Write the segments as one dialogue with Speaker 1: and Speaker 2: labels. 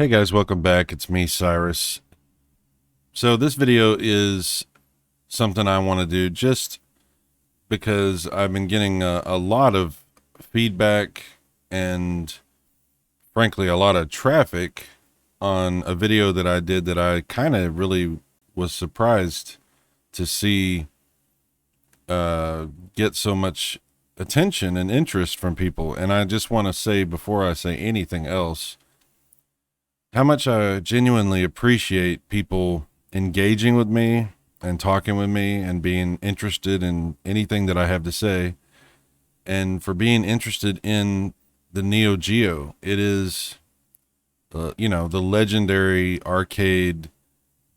Speaker 1: Hey guys, welcome back. It's me, Cyrus. So this video is something I want to do just because I've been getting a lot of feedback and frankly a lot of traffic on a video that I did that I kind of really was surprised to see get so much attention and interest from people. And I just want to say before I say anything else, how much I genuinely appreciate people engaging with me and talking with me and being interested in anything that I have to say, and for being interested in the Neo Geo. It is, the legendary arcade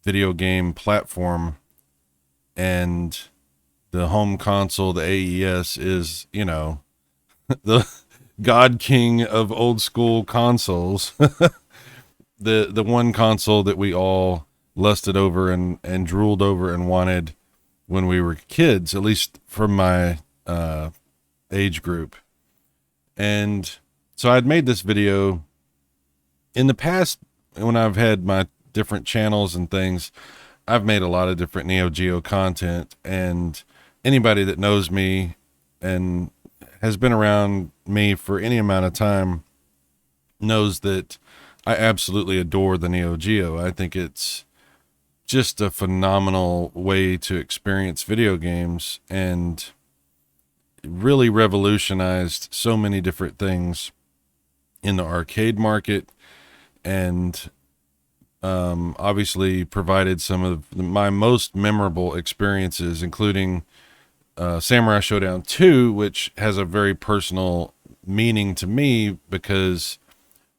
Speaker 1: video game platform, and the home console, the AES, is, the God King of old school consoles. The one console that we all lusted over and drooled over and wanted when we were kids, at least from my age group. And so I'd made this video in the past when I've had my different channels and things. I've made a lot of different Neo Geo content, and anybody that knows me and has been around me for any amount of time knows that I absolutely adore the Neo Geo. I think it's just a phenomenal way to experience video games, and really revolutionized so many different things in the arcade market, and obviously provided some of my most memorable experiences, including Samurai Showdown 2, which has a very personal meaning to me because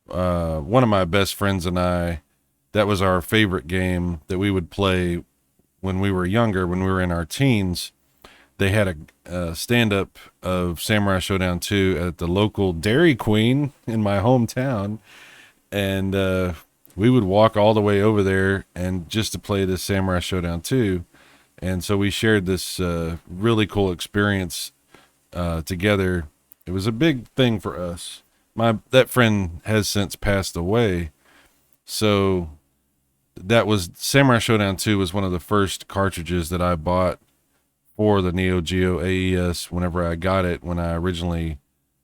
Speaker 1: one of my best friends and I, that was our favorite game that we would play when we were younger, when we were in our teens. They had a stand-up of Samurai Showdown 2 at the local Dairy Queen in my hometown, and we would walk all the way over there and just to play this Samurai Showdown 2. And so we shared this really cool experience together. It was a big thing for us. That friend has since passed away. So that was Samurai Showdown 2 was one of the first cartridges that I bought for the Neo Geo AES whenever I got it, when I originally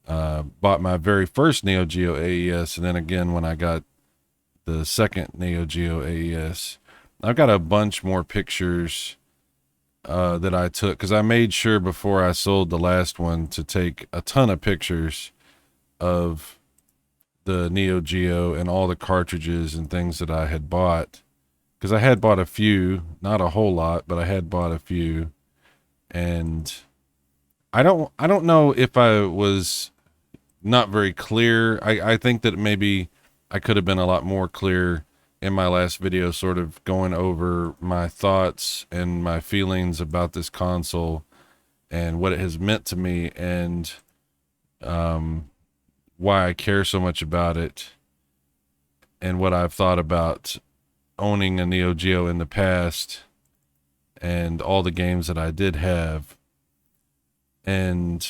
Speaker 1: bought my very first Neo Geo AES, and then again when I got the second Neo Geo AES. I've got a bunch more pictures that I took because I made sure before I sold the last one to take a ton of pictures of the Neo Geo and all the cartridges and things that I had bought, because I had bought a few, not a whole lot, but I had bought a few. And I don't know if I was not very clear. I think that maybe I could have been a lot more clear in my last video, sort of going over my thoughts and my feelings about this console and what it has meant to me, and why I care so much about it, and what I've thought about owning a Neo Geo in the past, and all the games that I did have, and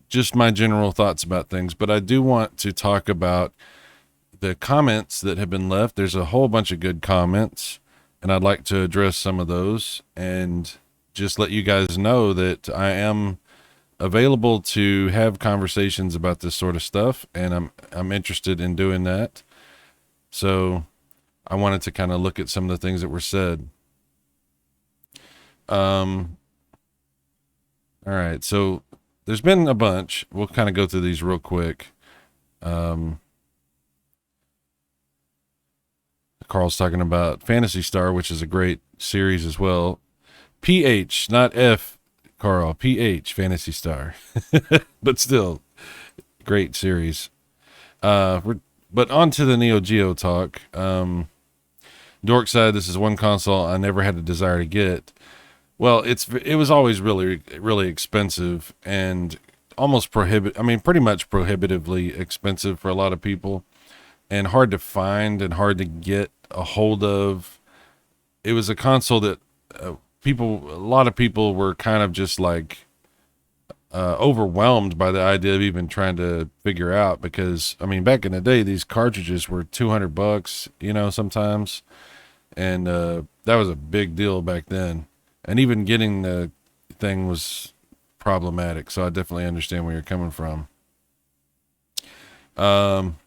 Speaker 1: just my general thoughts about things. But I do want to talk about the comments that have been left. There's a whole bunch of good comments, and I'd like to address some of those and just let you guys know that I am available to have conversations about this sort of stuff, and I'm interested in doing that. So I wanted to kind of look at some of the things that were said. All right, so there's been a bunch. We'll kind of go through these real quick. Carl's talking about Phantasy Star, which is a great series as well. PH, not F, Carl. PH, Phantasy Star. But still, great series. But on to the Neo Geo talk. Dork said, this is one console I never had a desire to get. Well, it was always really, really expensive, and almost pretty much prohibitively expensive for a lot of people, and hard to find and hard to get a hold of. It was a console that a lot of people were kind of just like overwhelmed by the idea of even trying to figure out, because I mean, back in the day, these cartridges were $200, you know, sometimes, and that was a big deal back then. And even getting the thing was problematic. So I definitely understand where you're coming from. Um,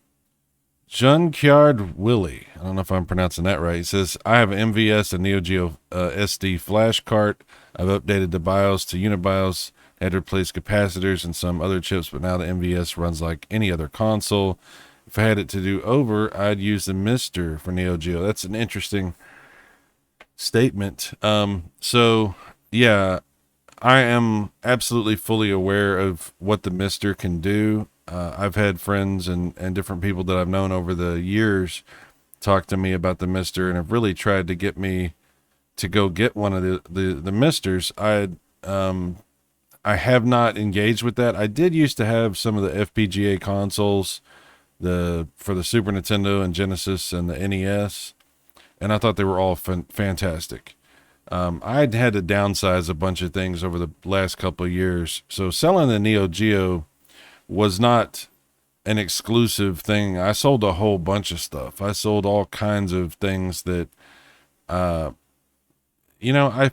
Speaker 1: Junkyard Willie, I don't know if I'm pronouncing that right. He says, I have an MVS and Neo Geo SD flash cart. I've updated the BIOS to UniBIOS, had to replace capacitors and some other chips, but now the MVS runs like any other console. If I had it to do over, I'd use the Mister for Neo Geo. That's an interesting statement. So yeah, I am absolutely fully aware of what the Mister can do. I've had friends and different people that I've known over the years talk to me about the Mister, and have really tried to get me to go get one of the Misters. I have not engaged with that. I did used to have some of the FPGA consoles, for the Super Nintendo and Genesis and the NES, and I thought they were all fantastic. I'd had to downsize a bunch of things over the last couple of years, so selling the Neo Geo was not an exclusive thing. I sold a whole bunch of stuff. I sold all kinds of things that, I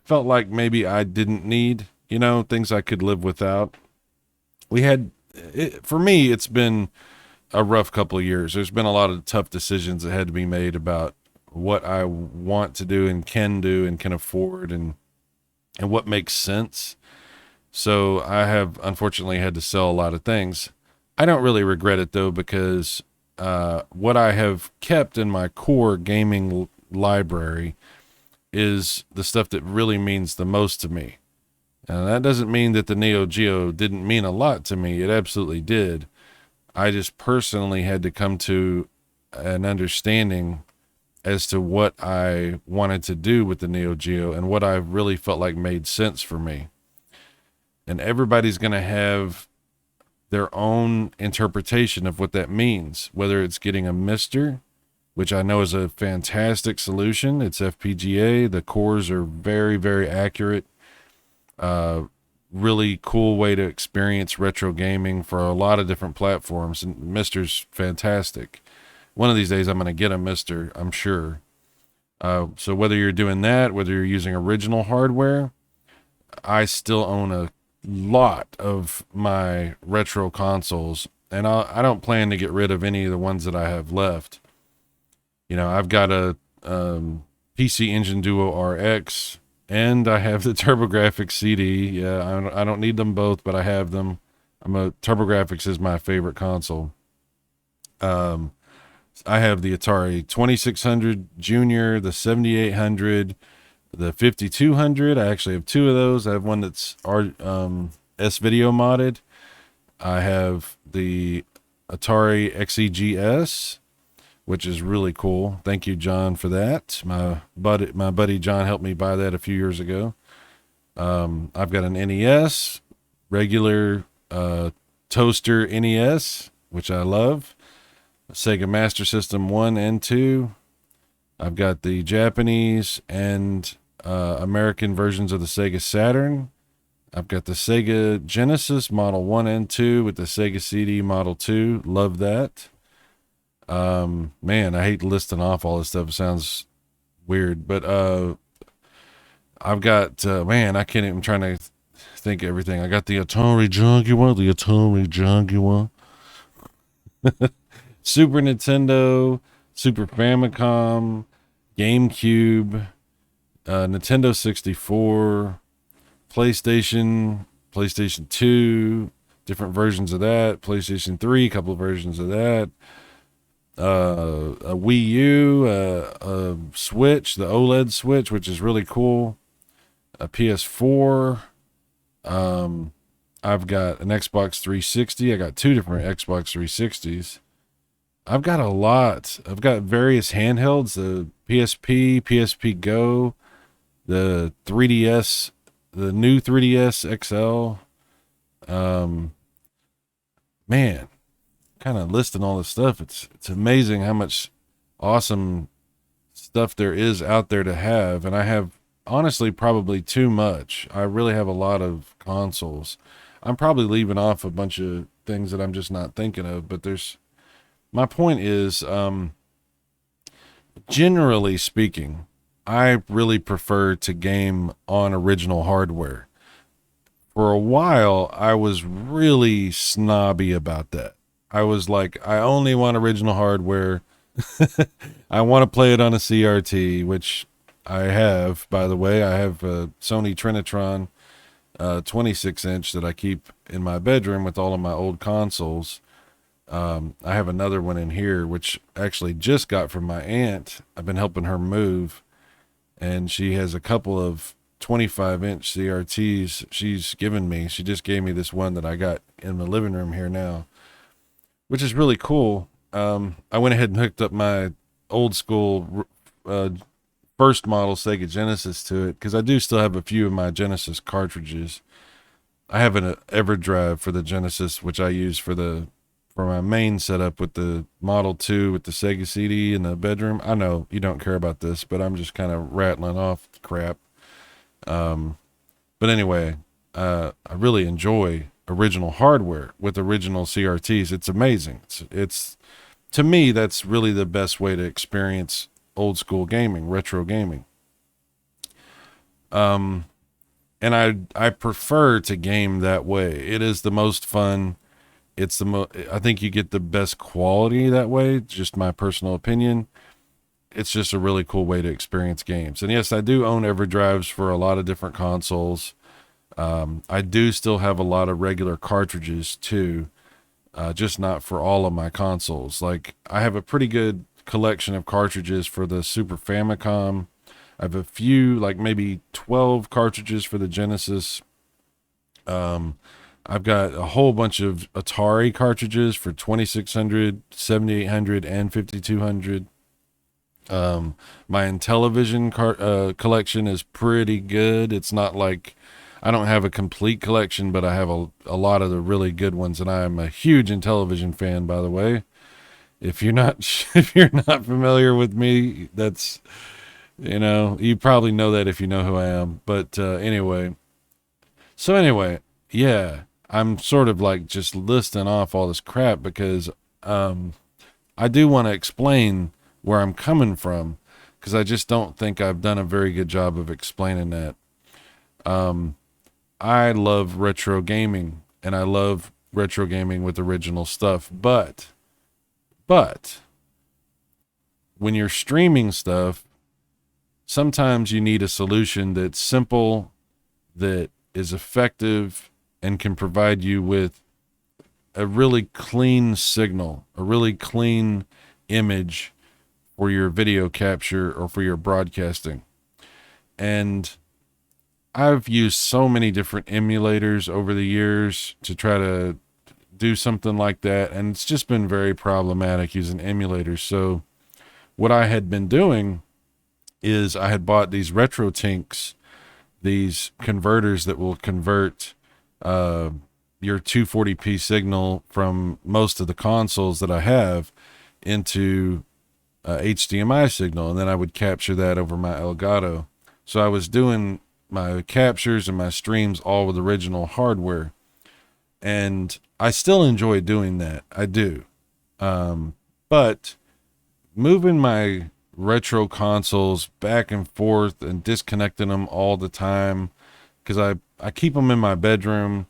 Speaker 1: felt like maybe I didn't need, things I could live without. For me, it's been a rough couple of years. There's been a lot of tough decisions that had to be made about what I want to do and can afford, and what makes sense. So I have unfortunately had to sell a lot of things. I don't really regret it though, because what I have kept in my core gaming library is the stuff that really means the most to me. And that doesn't mean that the Neo Geo didn't mean a lot to me. It absolutely did. I just personally had to come to an understanding as to what I wanted to do with the Neo Geo and what I really felt like made sense for me. And everybody's going to have their own interpretation of what that means, whether it's getting a Mister, which I know is a fantastic solution. It's FPGA. The cores are very, very accurate. Really cool way to experience retro gaming for a lot of different platforms. And Mister's fantastic. One of these days I'm going to get a Mister, I'm sure. So whether you're doing that, whether you're using original hardware, I still own a lot of my retro consoles, and I don't plan to get rid of any of the ones that I have left. I've got a PC Engine Duo RX, and I have the TurboGrafx CD. Yeah, I don't need them both, but I have them. TurboGrafx is my favorite console. I have the Atari 2600 Junior, the 7800, the 5200. I actually have two of those. I have one that's S-Video modded. I have the Atari XEGS, which is really cool. Thank you, John, for that. My buddy John helped me buy that a few years ago. I've got an NES, regular toaster NES, which I love. Sega Master System 1 and 2. I've got the Japanese and American versions of the Sega Saturn. I've got the Sega Genesis Model 1 and 2 with the Sega CD Model 2. Love that. Man, I hate listing off all this stuff. It sounds weird, but I've got, I can't even, I'm trying to think of everything. I got the Atari Jaguar. Super Nintendo, Super Famicom, GameCube, Nintendo 64, PlayStation 2, different versions of that, PlayStation 3, a couple of versions of that, a Wii U, a Switch, the OLED Switch, which is really cool, a PS4. I've got an Xbox 360. I got two different Xbox 360s. I've got a lot. I've got various handhelds, the PSP, PSP Go, the 3DS, the new 3DS XL. Man, kind of listing all this stuff. It's amazing how much awesome stuff there is out there to have. And I have honestly probably too much. I really have a lot of consoles. I'm probably leaving off a bunch of things that I'm just not thinking of, but my point is, generally speaking, I really prefer to game on original hardware. For a while, I was really snobby about that. I was like, I only want original hardware. I want to play it on a CRT, which I have, by the way. I have a Sony Trinitron 26-inch that I keep in my bedroom with all of my old consoles. I have another one in here, which actually just got from my aunt. I've been helping her move, and she has a couple of 25-inch CRTs she's given me. She just gave me this one that I got in the living room here now, which is really cool. I went ahead and hooked up my old school first model Sega Genesis to it because I do still have a few of my Genesis cartridges. I have an EverDrive for the Genesis, which I use for my main setup with the Model 2 with the Sega CD in the bedroom. I know you don't care about this, but I'm just kind of rattling off crap. But anyway, I really enjoy original hardware with original CRTs. It's amazing. It's to me, that's really the best way to experience old school gaming, retro gaming. And I prefer to game that way. It is the most fun. I think you get the best quality that way. Just my personal opinion. It's just a really cool way to experience games. And yes, I do own EverDrives for a lot of different consoles. I do still have a lot of regular cartridges too, just not for all of my consoles. Like I have a pretty good collection of cartridges for the Super Famicom. I have a few, like maybe 12 cartridges for the Genesis. I've got a whole bunch of Atari cartridges for 2600, 7800, and 5200. My Intellivision collection is pretty good. It's not like I don't have a complete collection, but I have a lot of the really good ones, and I am a huge Intellivision fan, by the way. If you're not if you're not familiar with me, that's you probably know that if you know who I am. But anyway, yeah, I'm sort of like just listing off all this crap because I do want to explain where I'm coming from because I just don't think I've done a very good job of explaining that. I love retro gaming and I love retro gaming with original stuff, but when you're streaming stuff, sometimes you need a solution that's simple, that is effective, and can provide you with a really clean signal, a really clean image for your video capture or for your broadcasting. And I've used so many different emulators over the years to try to do something like that, and it's just been very problematic using emulators. So what I had been doing is I had bought these RetroTinks, these converters that will convert your 240p signal from most of the consoles that I have into HDMI signal, and then I would capture that over my Elgato. So I was doing my captures and my streams all with original hardware, and I still enjoy doing that. I do. But moving my retro consoles back and forth and disconnecting them all the time, because I keep them in my bedroom,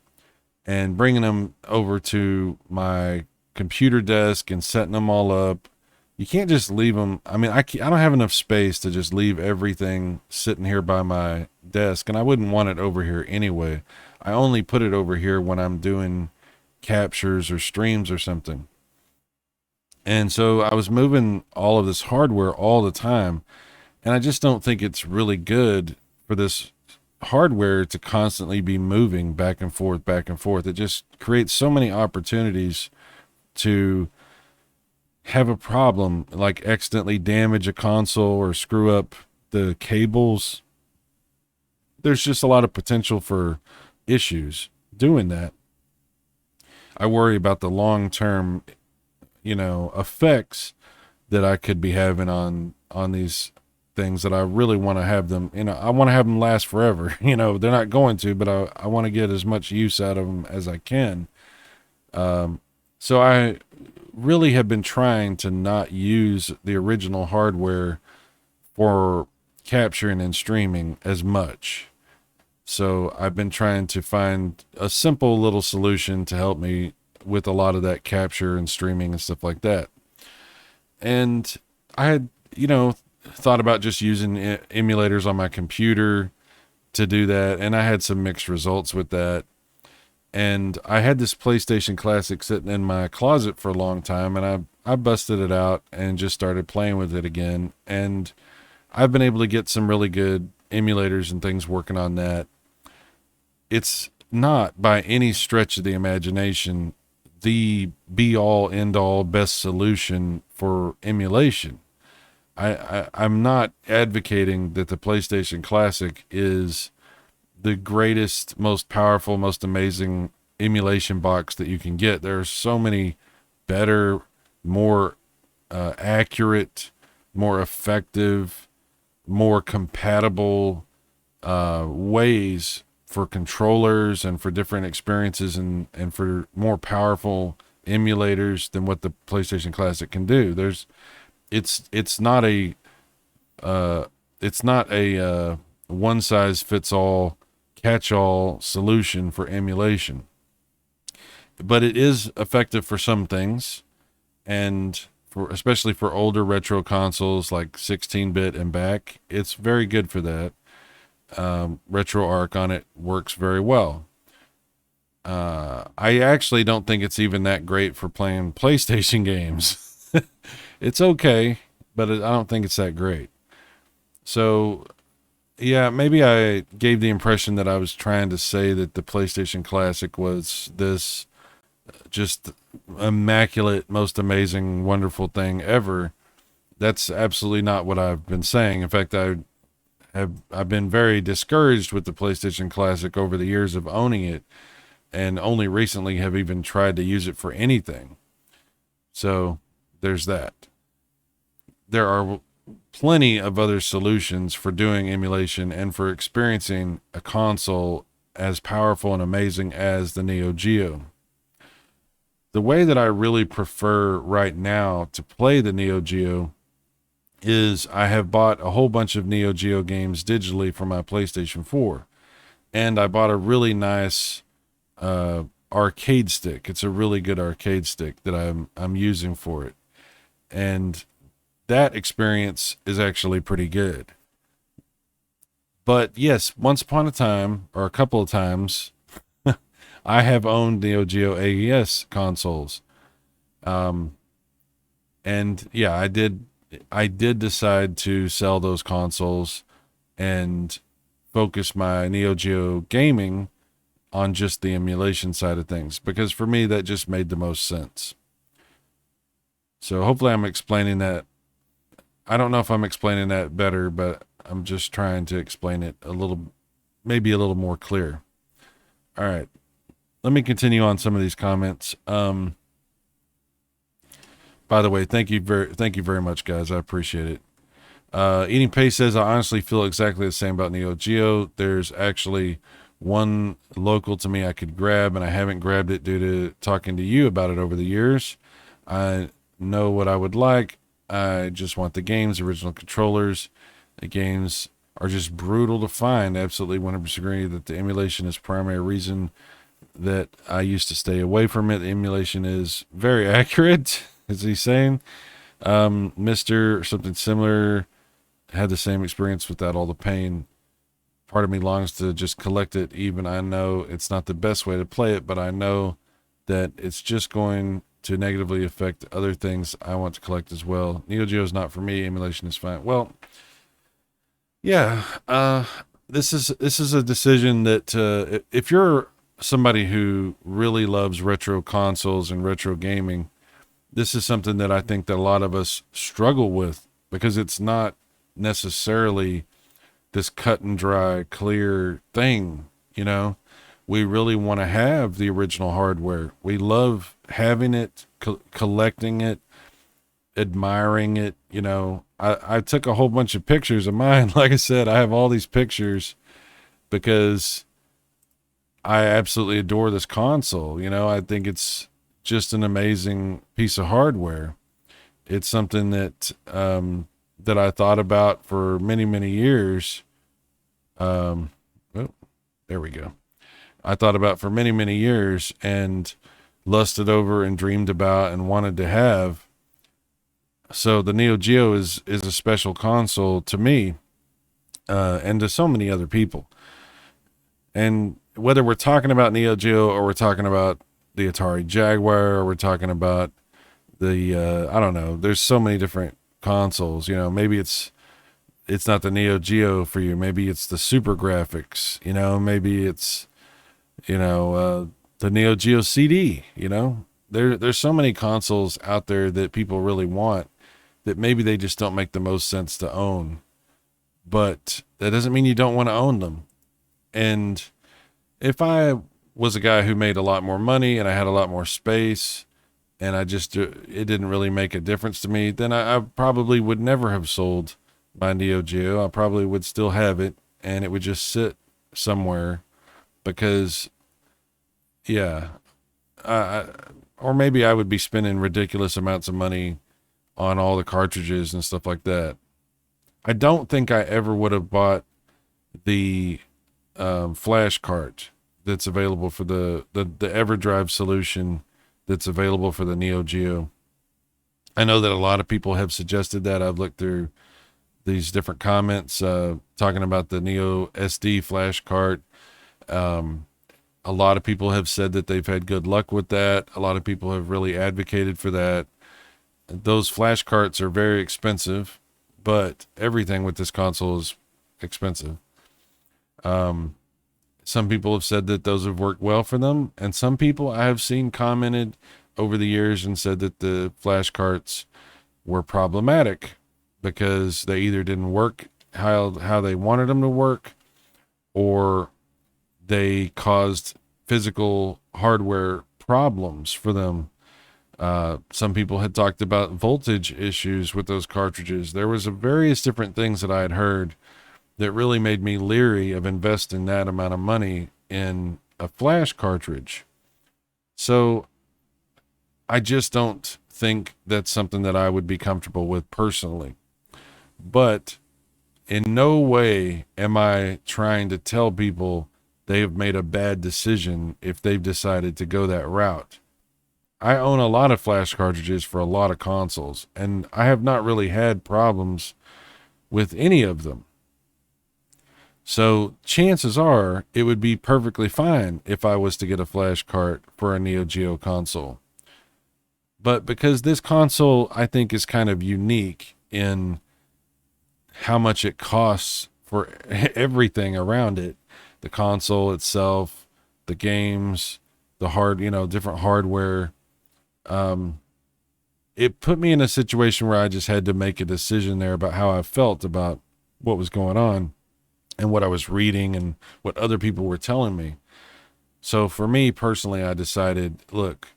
Speaker 1: and bringing them over to my computer desk and setting them all up. You can't just leave them. I mean, I don't have enough space to just leave everything sitting here by my desk, and I wouldn't want it over here anyway. I only put it over here when I'm doing captures or streams or something. And so I was moving all of this hardware all the time, and I just don't think it's really good for this hardware to constantly be moving back and forth, back and forth. It just creates so many opportunities to have a problem, like accidentally damage a console or screw up the cables. There's just a lot of potential for issues doing that. I worry about the long-term, effects that I could be having on these things that I really want to have them, I want to have them last forever. They're not going to, but I want to get as much use out of them as I can. So I really have been trying to not use the original hardware for capturing and streaming as much. So I've been trying to find a simple little solution to help me with a lot of that capture and streaming and stuff like that. And I had, thought about just using emulators on my computer to do that. And I had some mixed results with that. And I had this PlayStation Classic sitting in my closet for a long time, and I busted it out and just started playing with it again. And I've been able to get some really good emulators and things working on that. It's not by any stretch of the imagination the be all end all best solution for emulation. I'm not advocating that the PlayStation Classic is the greatest, most powerful, most amazing emulation box that you can get. There are so many better, more accurate, more effective, more compatible ways for controllers and for different experiences and for more powerful emulators than what the PlayStation Classic can do. It's not a one size fits all catch-all solution for emulation, but it is effective for some things, and especially for older retro consoles like 16-bit and back, it's very good for that. RetroArch on it works very well. I actually don't think it's even that great for playing PlayStation games. It's okay, but I don't think it's that great. So yeah, maybe I gave the impression that I was trying to say that the PlayStation Classic was this just immaculate, most amazing, wonderful thing ever. That's absolutely not what I've been saying. In fact, I've been very discouraged with the PlayStation Classic over the years of owning it, and only recently have even tried to use it for anything. So there's that. There are plenty of other solutions for doing emulation and for experiencing a console as powerful and amazing as the Neo Geo. The way that I really prefer right now to play the Neo Geo is I have bought a whole bunch of Neo Geo games digitally for my PlayStation 4. And I bought a really nice arcade stick. It's a really good arcade stick that I'm using for it. And that experience is actually pretty good. But yes, once upon a time, or a couple of times, I have owned Neo Geo AES consoles. And yeah, I did decide to sell those consoles and focus my Neo Geo gaming on just the emulation side of things, because for me, that just made the most sense. So hopefully I'm explaining that. I don't know if I'm explaining that better, but I'm just trying to explain it maybe a little more clear. All right. Let me continue on some of these comments. By the way, thank you very much, guys. I appreciate it. Eating Pace says, I honestly feel exactly the same about Neo Geo. There's actually one local to me I could grab, and I haven't grabbed it due to talking to you about it over the years. I know what I would like. I just want the games, original controllers. The games are just brutal to find. Absolutely 100% agree that the emulation is primary reason that I used to stay away from it. The emulation is very accurate, is he saying? Mr. something similar had the same experience without all the pain. Part of me longs to just collect it, even I know it's not the best way to play it, but I know that it's just going to negatively affect other things I want to collect as well. Neo Geo is not for me. Emulation is fine. Well, yeah, this is a decision that if you're somebody who really loves retro consoles and retro gaming, this is something that I think that a lot of us struggle with, because it's not necessarily this cut and dry, clear thing. We really want to have the original hardware. We love having it, collecting it, admiring it. You know, I took a whole bunch of pictures of mine. Like I said, I have all these pictures because I absolutely adore this console. You know, I think it's just an amazing piece of hardware. It's something that that I thought about for many, many years. Um, oh, there we go. I thought about for many, many years and lusted over and dreamed about and wanted to have. So the Neo Geo is a special console to me, and to so many other people. And whether we're talking about Neo Geo or we're talking about the Atari Jaguar or we're talking about the I don't know, there's so many different consoles. You know, maybe it's not the Neo Geo for you. Maybe it's the Super Graphics. You know, maybe it's you know the Neo Geo CD. You know, there's so many consoles out there that people really want that maybe they just don't make the most sense to own. But that doesn't mean you don't want to own them. And if I was a guy who made a lot more money and I had a lot more space and I just, it didn't really make a difference to me, then I probably would never have sold my Neo Geo. I probably would still have it and it would just sit somewhere because, yeah, I, or maybe I would be spending ridiculous amounts of money on all the cartridges and stuff like that. I don't think I ever would have bought the flash cart that's available for the EverDrive solution that's available for the Neo Geo. I know that a lot of people have suggested that. I've looked through these different comments talking about the Neo SD flash cart. Um, a lot of people have said that they've had good luck with that. A lot of people have really advocated for that. Those flash carts are very expensive, but everything with this console is expensive. Um, some people have said that those have worked well for them, and some people I have seen commented over the years and said that the flash carts were problematic because they either didn't work how they wanted them to work, or they caused physical hardware problems for them. Some people had talked about voltage issues with those cartridges. There was a various different things that I had heard that really made me leery of investing that amount of money in a flash cartridge. So I just don't think that's something that I would be comfortable with personally. But in no way am I trying to tell people they have made a bad decision if they've decided to go that route. I own a lot of flash cartridges for a lot of consoles, and I have not really had problems with any of them. So chances are it would be perfectly fine if I was to get a flash cart for a Neo Geo console. But because this console, I think, is kind of unique in how much it costs for everything around it, the console itself, the games, the different hardware. Um, it put me in a situation where I just had to make a decision there about how I felt about what was going on and what I was reading and what other people were telling me. So for me personally, I decided, look,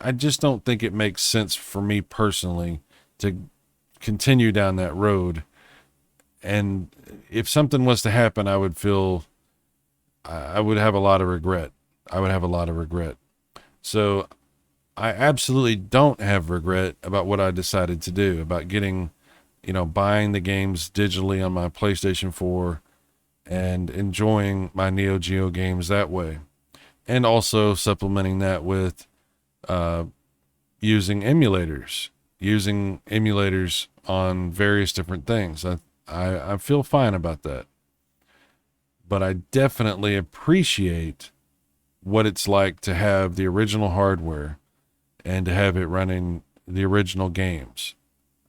Speaker 1: I just don't think it makes sense for me personally to continue down that road. And if something was to happen, I would have a lot of regret. I would have a lot of regret. So I absolutely don't have regret about what I decided to do, about getting, buying the games digitally on my PlayStation 4 and enjoying my Neo Geo games that way. And also supplementing that with uh, using emulators on various different things. I feel fine about that. But I definitely appreciate what it's like to have the original hardware and to have it running the original games.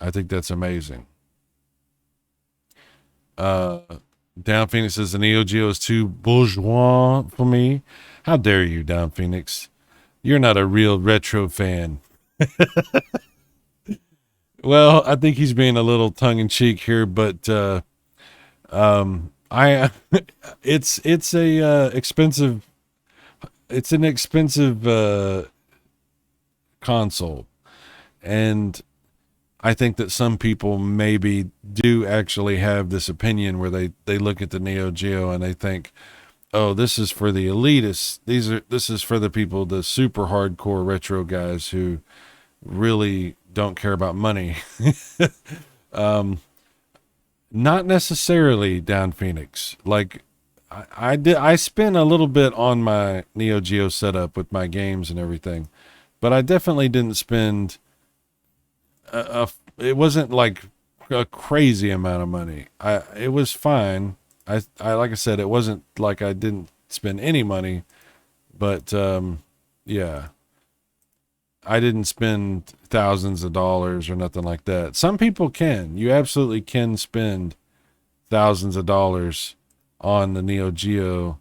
Speaker 1: I think that's amazing. Uh, Down Phoenix says the Neo Geo is too bourgeois for me. How dare you, Down Phoenix? You're not a real retro fan. Well, I think he's being a little tongue in cheek here, but I it's a expensive it's an expensive console, and I think that some people maybe do actually have this opinion where they look at the Neo Geo and they think, oh, this is for the elitists. This is for the people, the super hardcore retro guys who really don't care about money. Not necessarily, Down Phoenix. Like I spent a little bit on my Neo Geo setup with my games and everything, but I definitely didn't spend it wasn't like a crazy amount of money. It was fine. I like I said, it wasn't like I didn't spend any money, but yeah, I didn't spend thousands of dollars or nothing like that. Some people can. You absolutely can spend thousands of dollars on the Neo Geo,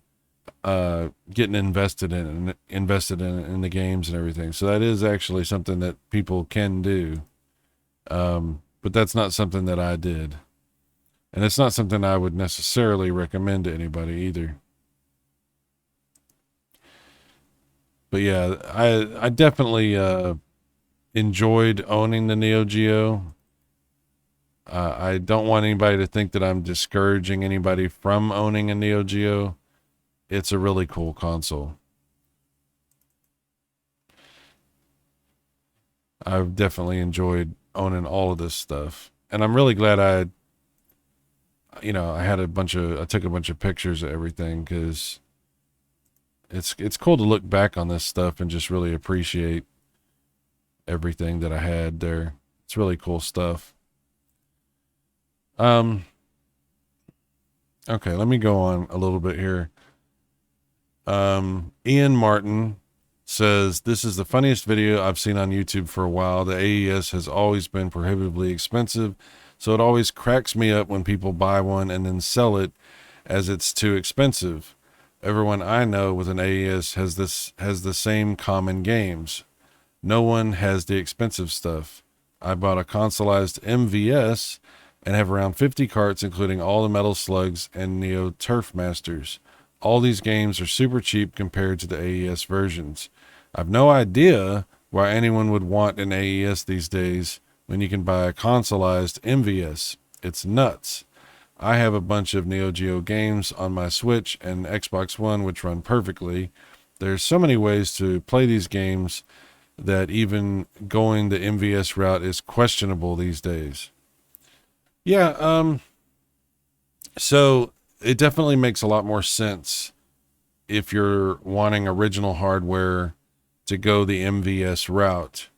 Speaker 1: getting invested in the games and everything. So that is actually something that people can do. But that's not something that I did. And it's not something I would necessarily recommend to anybody either. But yeah, I definitely enjoyed owning the Neo Geo. I don't want anybody to think that I'm discouraging anybody from owning a Neo Geo. It's a really cool console. I've definitely enjoyed owning all of this stuff. And I'm really glad I took a bunch of pictures of everything because it's cool to look back on this stuff and just really appreciate everything that I had there. It's really cool stuff. Um, okay, let me go on a little bit here. Ian Martin says, this is the funniest video I've seen on YouTube for a while. The AES has always been prohibitively expensive, so it always cracks me up when people buy one and then sell it as it's too expensive. Everyone I know with an AES has the same common games. No one has the expensive stuff. I bought a consoleized MVS and have around 50 carts, including all the Metal Slugs and Neo Turf Masters. All these games are super cheap compared to the AES versions. I've no idea why anyone would want an AES these days when you can buy a consoleized MVS. It's nuts. I have a bunch of Neo Geo games on my Switch and Xbox One which run perfectly. There's so many ways to play these games that even going the MVS route is questionable these days. Yeah, so it definitely makes a lot more sense if you're wanting original hardware to go the MVS route.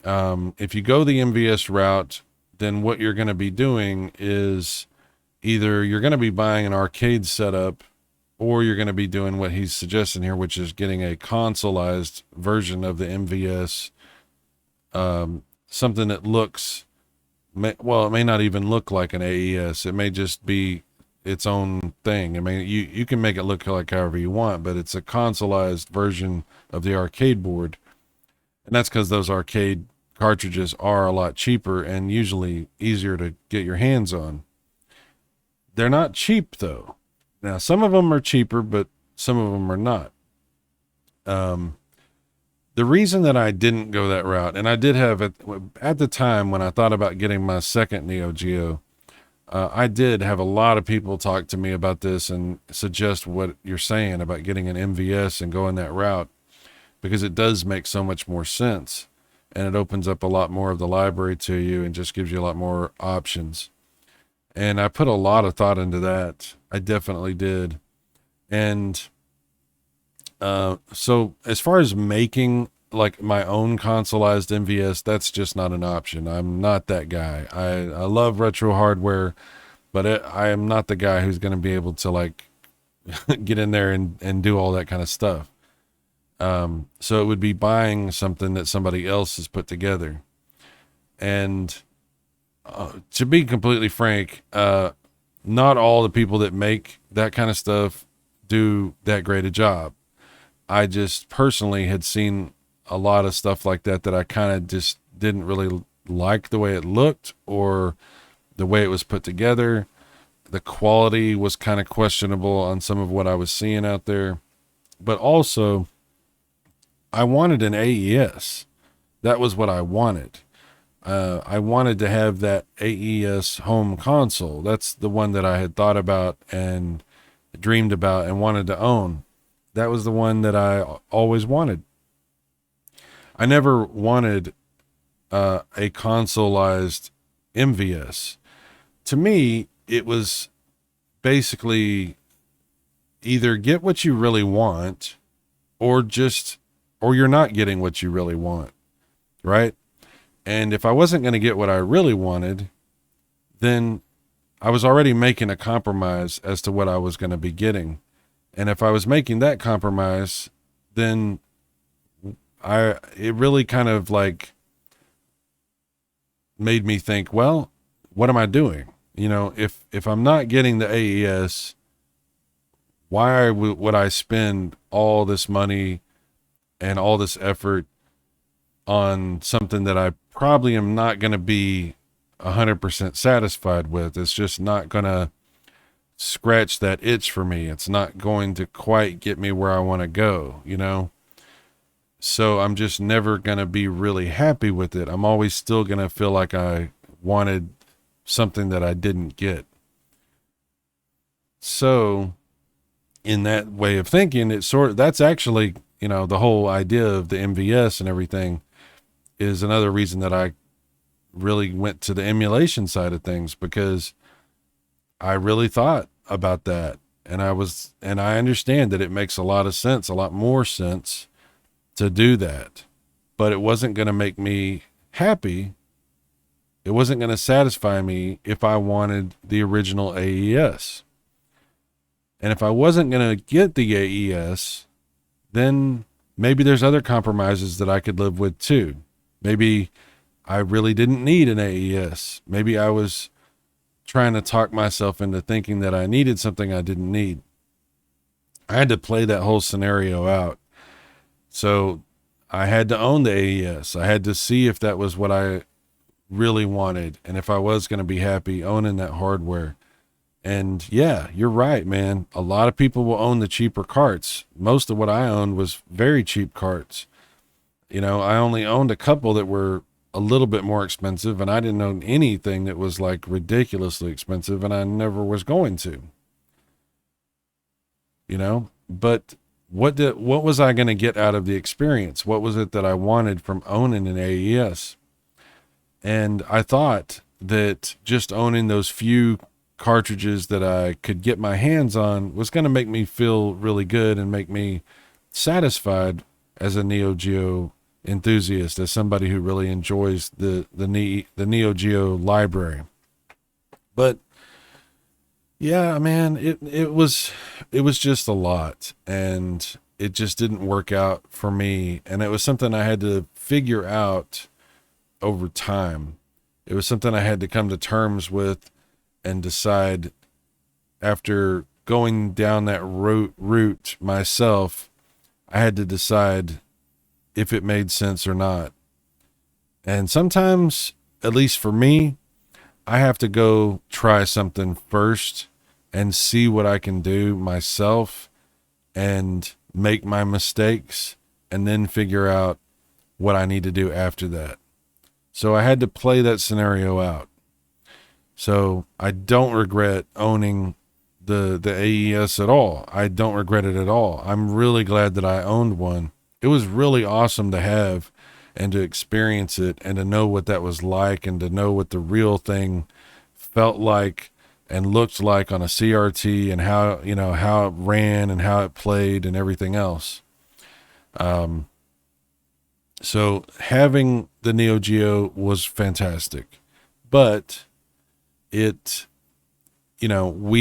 Speaker 1: If you go the MVS route, then what you're going to be doing is either you're going to be buying an arcade setup or you're going to be doing what he's suggesting here, which is getting a consoleized version of the MVS, something that looks, well, it may not even look like an AES. It may just be its own thing. I mean, you can make it look like however you want, but it's a consoleized version of the arcade board. And that's because those arcade cartridges are a lot cheaper and usually easier to get your hands on. They're not cheap though. Now, some of them are cheaper, but some of them are not. The reason that I didn't go that route, and I did have at the time when I thought about getting my second Neo Geo, I did have a lot of people talk to me about this and suggest what you're saying about getting an MVS and going that route, because it does make so much more sense and it opens up a lot more of the library to you and just gives you a lot more options. And I put a lot of thought into that. I definitely did. And so as far as making like my own consoleized MVS, that's just not an option. I'm not that guy. I love retro hardware, but I am not the guy who's going to be able to like get in there and do all that kind of stuff. So it would be buying something that somebody else has put together. And to be completely frank, not all the people that make that kind of stuff do that great a job. I just personally had seen a lot of stuff like that I kind of just didn't really like the way it looked or the way it was put together. The quality was kind of questionable on some of what I was seeing out there. But also, I wanted an AES. That was what I wanted. I wanted to have that AES home console. That's the one that I had thought about and dreamed about and wanted to own. That was the one that I always wanted. I never wanted a consoleized MVS. To me, it was basically either get what you really want or or you're not getting what you really want, right? And if I wasn't going to get what I really wanted, then I was already making a compromise as to what I was going to be getting. And if I was making that compromise, then it really kind of like made me think, well, what am I doing? If I'm not getting the AES, why would I spend all this money and all this effort on something that I probably am not going to be 100% satisfied with? It's just not going to scratch that itch for me. It's not going to quite get me where I want to go. So I'm just never going to be really happy with it. I'm always still going to feel like I wanted something that I didn't get. So in that way of thinking, that's actually, the whole idea of the MVS and everything is another reason that I really went to the emulation side of things, because I really thought about that. And I understand that it makes a lot of sense, a lot more sense to do that, but it wasn't going to make me happy. It wasn't going to satisfy me if I wanted the original AES. And if I wasn't going to get the AES, then maybe there's other compromises that I could live with too. Maybe I really didn't need an AES. Maybe I was trying to talk myself into thinking that I needed something I didn't need. I had to play that whole scenario out. So I had to own the AES. I had to see if that was what I really wanted and if I was going to be happy owning that hardware. And yeah, you're right, man. A lot of people will own the cheaper carts. Most of what I owned was very cheap carts. I only owned a couple that were a little bit more expensive, and I didn't own anything that was like ridiculously expensive, and I never was going to. But what was I going to get out of the experience? What was it that I wanted from owning an AES? And I thought that just owning those few cartridges that I could get my hands on was going to make me feel really good and make me satisfied as a Neo Geo enthusiast, as somebody who really enjoys the Neo Geo library. But yeah, man, it was just a lot, and it just didn't work out for me. And it was something I had to figure out over time. It was something I had to come to terms with and decide after going down that route myself. I had to decide if it made sense or not. And sometimes, at least for me, I have to go try something first and see what I can do myself and make my mistakes and then figure out what I need to do after that. So I had to play that scenario out. So I don't regret owning the AES at all. I don't regret it at all. I'm really glad that I owned one. It was really awesome to have and to experience it and to know what that was like and to know what the real thing felt like and looked like on a CRT and how it ran and how it played and everything else. So having the Neo Geo was fantastic, but we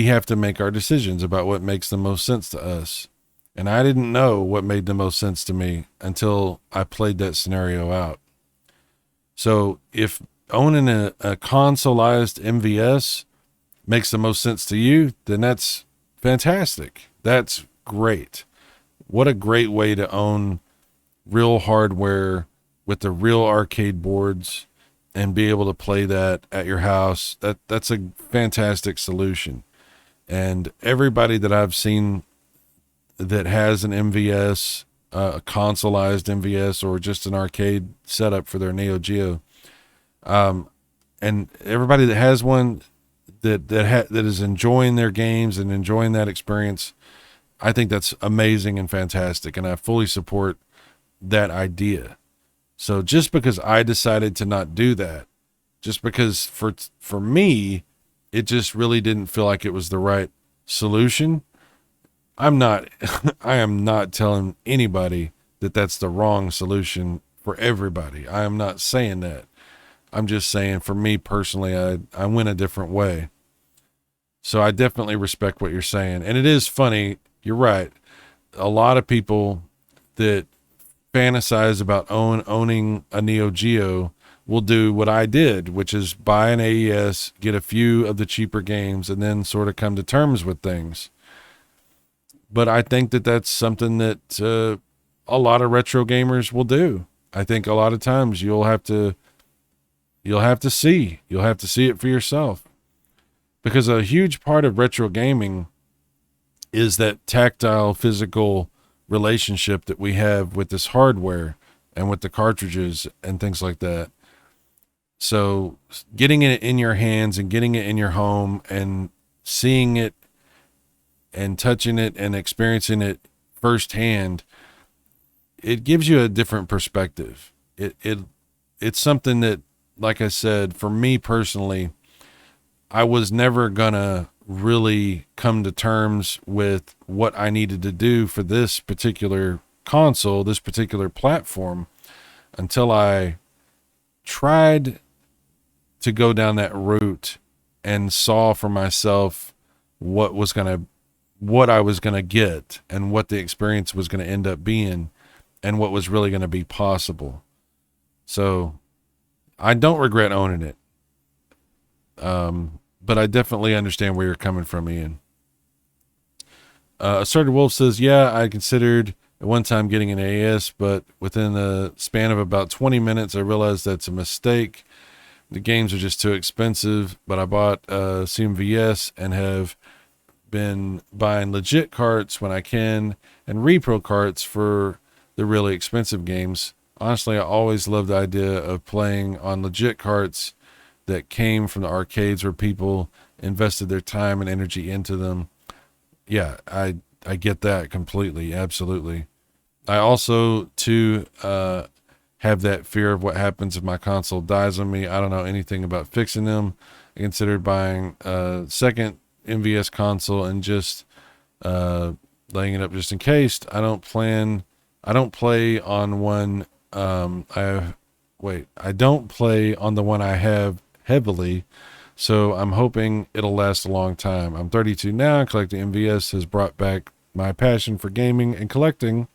Speaker 1: have to make our decisions about what makes the most sense to us. And I didn't know what made the most sense to me until I played that scenario out. So if owning a consoleized MVS makes the most sense to you, then that's fantastic. That's great. What a great way to own real hardware with the real arcade boards and be able to play that at your house. That's a fantastic solution. And everybody that I've seen that has an MVS, a consoleized MVS, or just an arcade setup for their Neo Geo, And everybody that has one that is enjoying their games and enjoying that experience, I think that's amazing and fantastic, and I fully support that idea. So just because I decided to not do that, just because for me, it just really didn't feel like it was the right solution. I'm not, I am not telling anybody that that's the wrong solution for everybody. I am not saying that. I'm just saying for me personally, I went a different way. So I definitely respect what you're saying. And it is funny. You're right. A lot of people that fantasize about owning a Neo Geo will do what I did, which is buy an AES, get a few of the cheaper games, and then sort of come to terms with things. But I think that that's something that a lot of retro gamers will do. I think a lot of times you'll have to see it for yourself, because a huge part of retro gaming is that tactile physical relationship that we have with this hardware and with the cartridges and things like that. So getting it in your hands and getting it in your home and seeing it and touching it and experiencing it firsthand, it gives you a different perspective. It's something that, like I said, for me personally, I was never gonna really come to terms with what I needed to do for this particular console, this particular platform, until I tried to go down that route and saw for myself what I was gonna get and what the experience was gonna end up being and what was really gonna be possible. So I don't regret owning it. But I definitely understand where you're coming from, Ian. Asserted Wolf says, yeah, I considered at one time getting an AS, but within the span of about 20 minutes, I realized that's a mistake. The games are just too expensive, but I bought CMVS and have been buying legit carts when I can and repro carts for the really expensive games. Honestly, I always loved the idea of playing on legit carts that came from the arcades where people invested their time and energy into them. Yeah, I get that completely. Absolutely. I also too have that fear of what happens if my console dies on me. I don't know anything about fixing them. I considered buying a second MVS console and just laying it up just in case. I don't play on one. I don't play on the one I have heavily, so I'm hoping it'll last a long time. I'm 32 now. Collecting MVS has brought back my passion for gaming and collecting.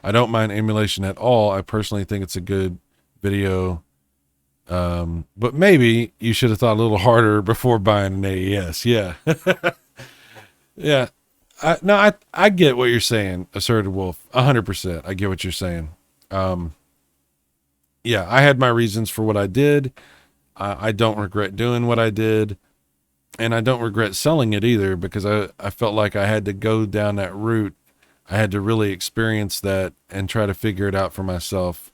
Speaker 1: I don't mind emulation at all. I personally think it's a good video, but maybe you should have thought a little harder before buying an AES. Yeah. Yeah. I get what you're saying, Asserted Wolf. 100%. I get what you're saying. Yeah, I had my reasons for what I did. I don't regret doing what I did, and I don't regret selling it either, because I felt like I had to go down that route. I had to really experience that and try to figure it out for myself.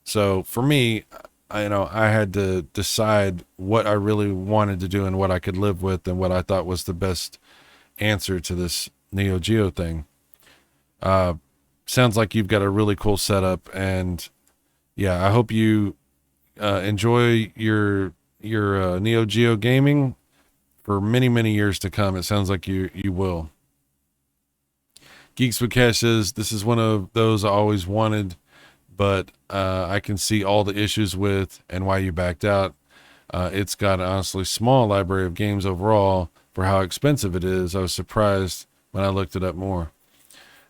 Speaker 1: So for me, I had to decide what I really wanted to do and what I could live with and what I thought was the best answer to this Neo Geo thing. Sounds like you've got a really cool setup, and yeah, I hope you enjoy your Neo Geo gaming for many, many years to come. It sounds like you will. Geeks with Cash says, this is one of those I always wanted, but I can see all the issues with and why you backed out. It's got an honestly small library of games overall for how expensive it is. I was surprised when I looked it up more.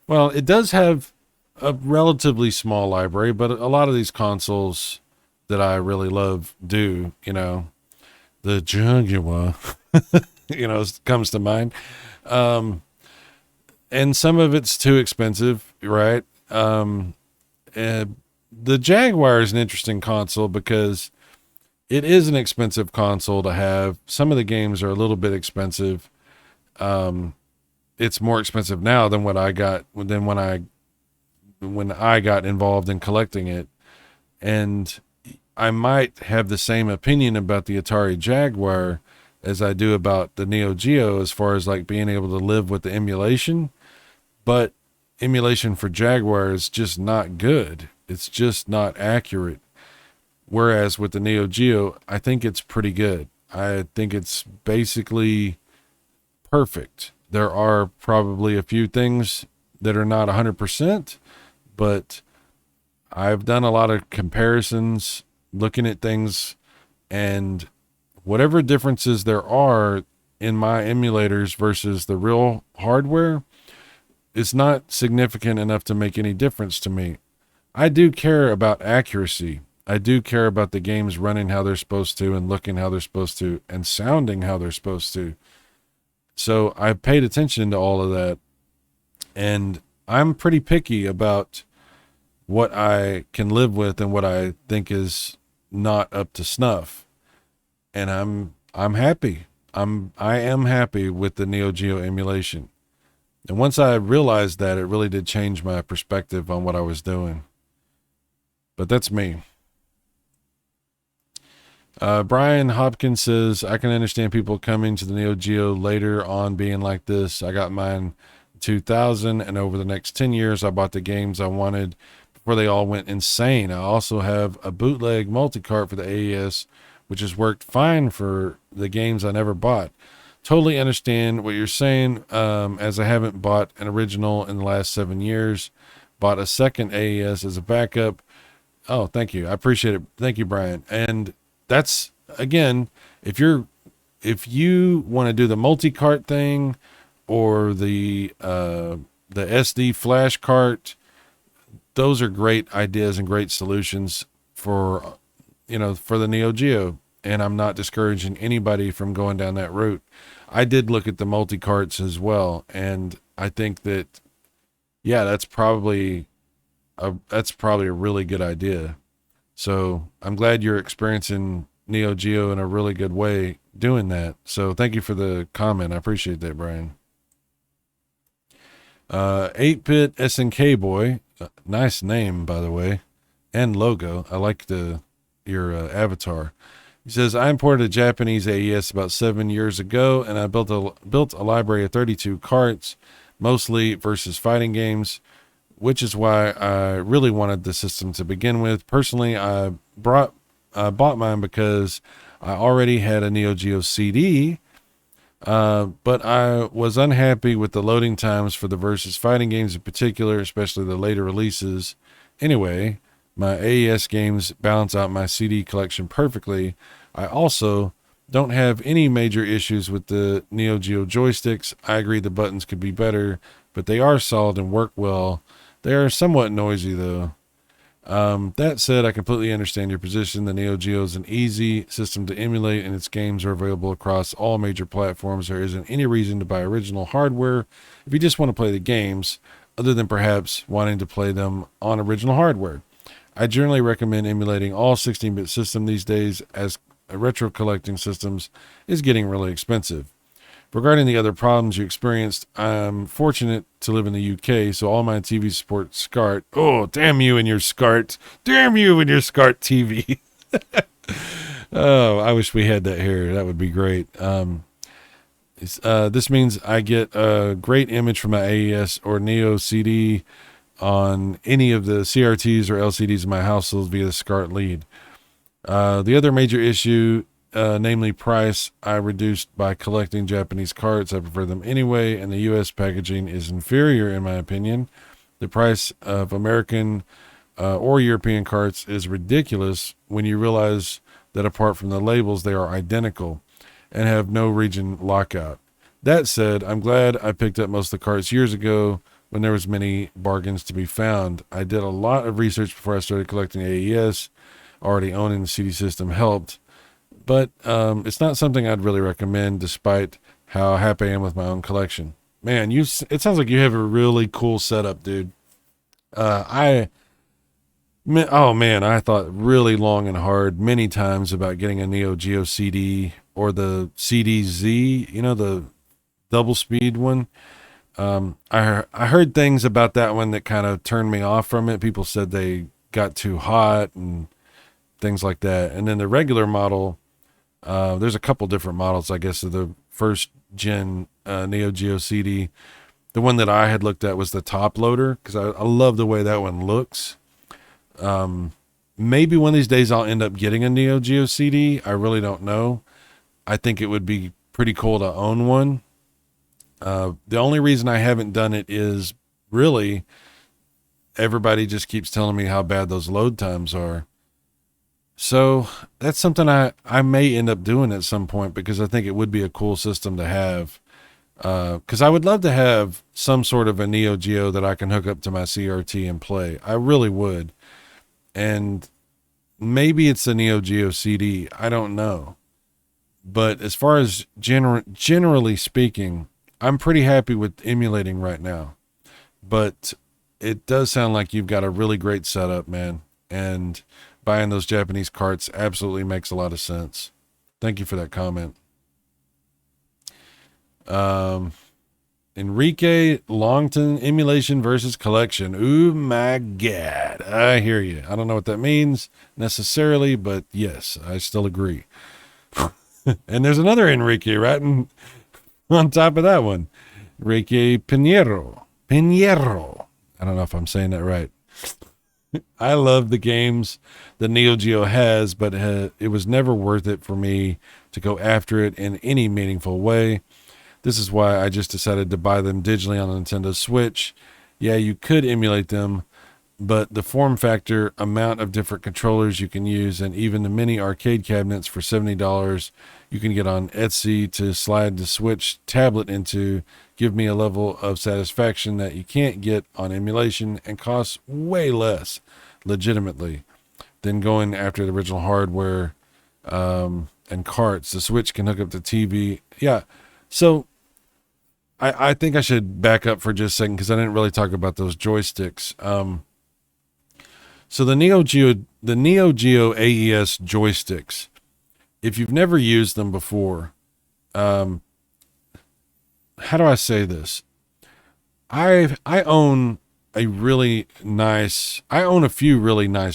Speaker 1: Well, it does have a relatively small library, but a lot of these consoles that I really love do, the Jaguar, comes to mind. And some of it's too expensive, right? And the Jaguar is an interesting console because it is an expensive console to have. Some of the games are a little bit expensive. It's more expensive now than when I got involved in collecting it. And I might have the same opinion about the Atari Jaguar as I do about the Neo Geo as far as like being able to live with the emulation, but emulation for Jaguar is just not good. It's just not accurate. Whereas with the Neo Geo, I think it's pretty good. I think it's basically perfect. There are probably a few things that are not 100%, but I've done a lot of comparisons looking at things, and whatever differences there are in my emulators versus the real hardware is not significant enough to make any difference to me. I do care about accuracy. I do care about the games running how they're supposed to and looking how they're supposed to and sounding how they're supposed to. So I paid attention to all of that, and I'm pretty picky about what I can live with and what I think is not up to snuff. And I'm happy. I am happy with the Neo Geo emulation. And once I realized that, it really did change my perspective on what I was doing. But that's me. Brian Hopkins says, I can understand people coming to the Neo Geo later on being like this. I got mine in 2000, and over the next 10 years, I bought the games I wanted before they all went insane. I also have a bootleg multi-cart for the AES, which has worked fine for the games I never bought. Totally understand what you're saying, as I haven't bought an original in the last 7 years. Bought a second AES as a backup. Oh, thank you. I appreciate it. Thank you, Brian. And that's, again, if you want to do the multi-cart thing or the SD flash cart, those are great ideas and great solutions for the Neo Geo. And I'm not discouraging anybody from going down that route. I did look at the multi-carts as well, and I think that, yeah, that's probably a really good idea. So I'm glad you're experiencing Neo Geo in a really good way doing that. So thank you for the comment. I appreciate that, Brian. 8-Bit SNK Boy. Nice name, by the way, and logo. I like your avatar. He says, I imported a Japanese AES about 7 years ago, and I built a library of 32 carts, mostly versus fighting games, which is why I really wanted the system to begin with. Personally, I bought mine because I already had a Neo Geo CD, but I was unhappy with the loading times for the versus fighting games in particular, especially the later releases. Anyway, my AES games balance out my CD collection perfectly. I also don't have any major issues with the Neo Geo joysticks. I agree the buttons could be better, but they are solid and work well. They are somewhat noisy though. That said, I completely understand your position. The Neo Geo is an easy system to emulate, and its games are available across all major platforms. There isn't any reason to buy original hardware if you just want to play the games, other than perhaps wanting to play them on original hardware. I generally recommend emulating all 16-bit systems these days, as retro collecting systems is getting really expensive. Regarding the other problems you experienced, I'm fortunate to live in the UK, so all my TV support SCART. Oh, damn you and your SCART. Damn you and your SCART TV. Oh, I wish we had that here. That would be great. This means I get a great image from my AES or Neo CD on any of the CRTs or LCDs in my household via the SCART lead. The other major issue, namely price, I reduced by collecting Japanese carts. I prefer them anyway, and the U.S. packaging is inferior in my opinion. The price of American or European carts is ridiculous when you realize that apart from the labels, they are identical and have no region lockout. That said, I'm glad I picked up most of the carts years ago when there was many bargains to be found. I did a lot of research before I started collecting AES. Already owning the CD system helped, but it's not something I'd really recommend, despite how happy I am with my own collection. Man, it sounds like you have a really cool setup, dude. I thought really long and hard many times about getting a Neo Geo CD or the CDZ, the double speed one. I heard things about that one that kind of turned me off from it. People said they got too hot, and things like that. And then the regular model, there's a couple different models, I guess, of the first gen Neo Geo CD. The one that I had looked at was the top loader because I love the way that one looks. Maybe one of these days I'll end up getting a Neo Geo CD. I really don't know. I think it would be pretty cool to own one. The only reason I haven't done it is really everybody just keeps telling me how bad those load times are. So that's something I may end up doing at some point because I think it would be a cool system to have. Because I would love to have some sort of a Neo Geo that I can hook up to my CRT and play. I really would. And maybe it's a Neo Geo CD. I don't know. But as far as generally speaking, I'm pretty happy with emulating right now. But it does sound like you've got a really great setup, man. And buying those Japanese carts absolutely makes a lot of sense. Thank you for that comment. Enrique Longton, emulation versus collection. Oh my God. I hear you. I don't know what that means necessarily, but yes, I still agree. And there's another Enrique right on top of that one. Enrique Pinheiro. I don't know if I'm saying that right. I love the games the Neo Geo has, but it was never worth it for me to go after it in any meaningful way. This is why I just decided to buy them digitally on the Nintendo Switch. Yeah, you could emulate them, but the form factor, amount of different controllers you can use, and even the mini arcade cabinets for $70 you can get on Etsy to slide the Switch tablet into give me a level of satisfaction that you can't get on emulation and costs way less, legitimately, than going after the original hardware and carts. The Switch can hook up to TV. Yeah, so I think I should back up for just a second because I didn't really talk about those joysticks. So the Neo Geo AES joysticks, if you've never used them before, how do I say this? I own a few really nice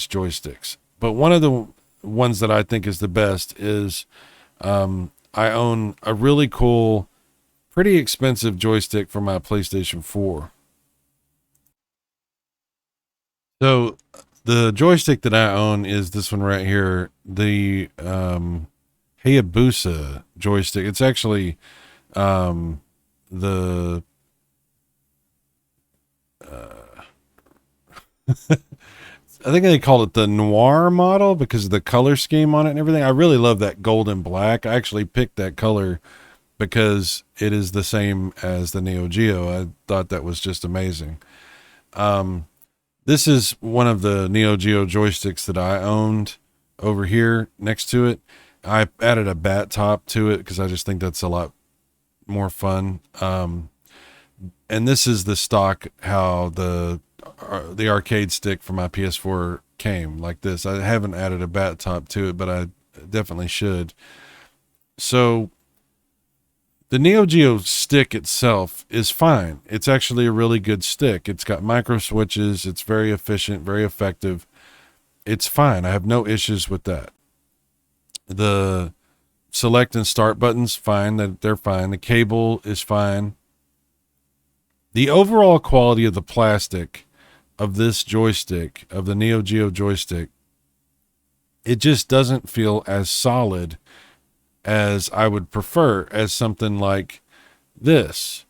Speaker 1: joysticks, but one of the ones that I think is the best is I own a really cool, pretty expensive joystick for my PlayStation 4. So the joystick that I own is this one right here, the Hayabusa joystick. It's actually the I think they called it the Noir model because of the color scheme on it and everything. I really love that gold and black. I actually picked that color because it is the same as the Neo Geo. I thought that was just amazing. This is one of the Neo Geo joysticks that I owned over here next to it. I added a bat top to it because I just think that's a lot more fun. And this is the stock how the arcade stick for my PS4 came, like this. I haven't added a bat top to it, but I definitely should. So the Neo Geo stick itself is fine. It's actually a really good stick. It's got micro switches. It's very efficient, very effective. It's fine. I have no issues with that. The select and start buttons, fine. They're fine. The cable is fine. The overall quality of the plastic of this joystick, of the Neo Geo joystick, it just doesn't feel as solid as I would prefer as something like this,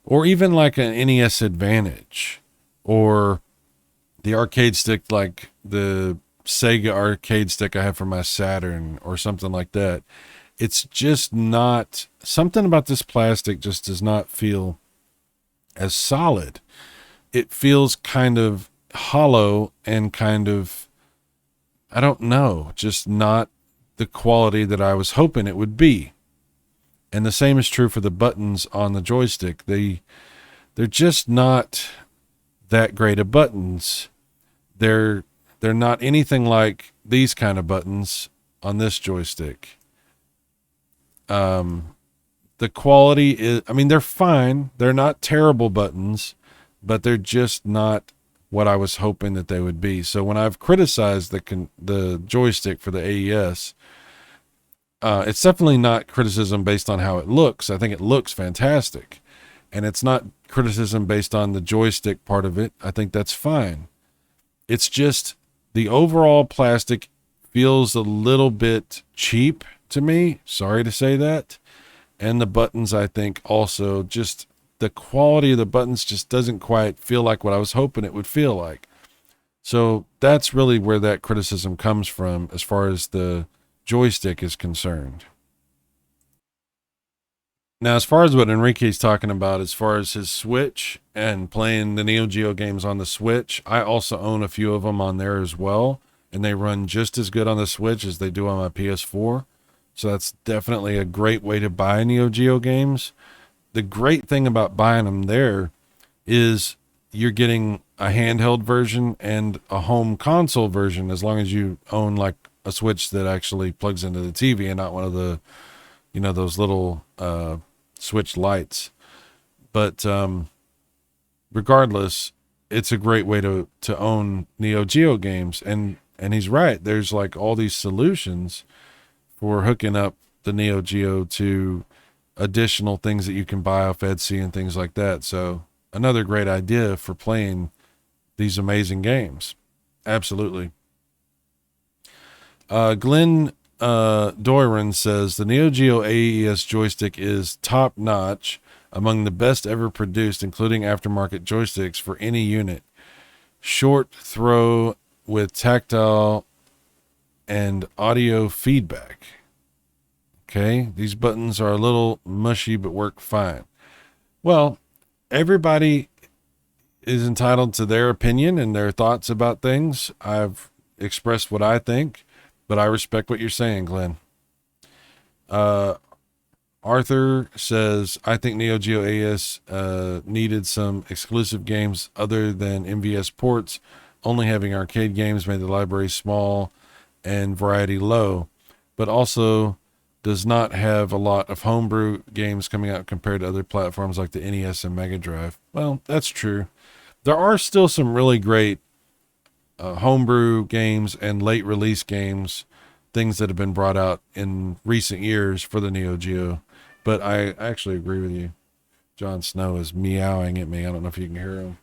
Speaker 1: or even like an NES Advantage, or the arcade stick like the Sega arcade stick I have for my Saturn, or something like that. It's just not, something about this plastic just does not feel as solid. It feels kind of hollow and kind of, I don't know, just not the quality that I was hoping it would be. And the same is true for the buttons on the joystick. They're just not that great of buttons. They're not anything like these kind of buttons on this joystick. The quality is, I mean, they're fine. They're not terrible buttons, but they're just not what I was hoping that they would be. So when I've criticized the joystick for the AES, it's definitely not criticism based on how it looks. I think it looks fantastic. And it's not criticism based on the joystick part of it. I think that's fine. It's just the overall plastic feels a little bit cheap to me. Sorry to say that. And the buttons, I think also just the quality of the buttons just doesn't quite feel like what I was hoping it would feel like. So that's really where that criticism comes from as far as the joystick is concerned. Now, as far as what Enrique's talking about, as far as his Switch and playing the Neo Geo games on the Switch, I also own a few of them on there as well, and they run just as good on the Switch as they do on my PS4. So that's definitely a great way to buy Neo Geo games. The great thing about buying them there is you're getting a handheld version and a home console version, as long as you own like a Switch that actually plugs into the TV and not one of the, those little Switch lights. But regardless, it's a great way to own Neo Geo games. And he's right. There's like all these solutions for hooking up the Neo Geo to additional things that you can buy off Etsy and things like that. So another great idea for playing these amazing games. Absolutely. Glenn Doiron says the Neo Geo AES joystick is top notch, among the best ever produced, including aftermarket joysticks for any unit. Short throw with tactile and audio feedback. Okay, these buttons are a little mushy but work fine. Well, everybody is entitled to their opinion and their thoughts about things. I've expressed what I think, but I respect what you're saying, Glenn. Arthur says, I think Neo Geo AES needed some exclusive games other than MVS ports. Only having arcade games made the library small and variety low, but also does not have a lot of homebrew games coming out compared to other platforms like the NES and Mega Drive. Well, that's true. There are still some really great homebrew games and late release games, things that have been brought out in recent years for the Neo Geo. But I actually agree with you. Jon Snow is meowing at me. I don't know if you can hear him.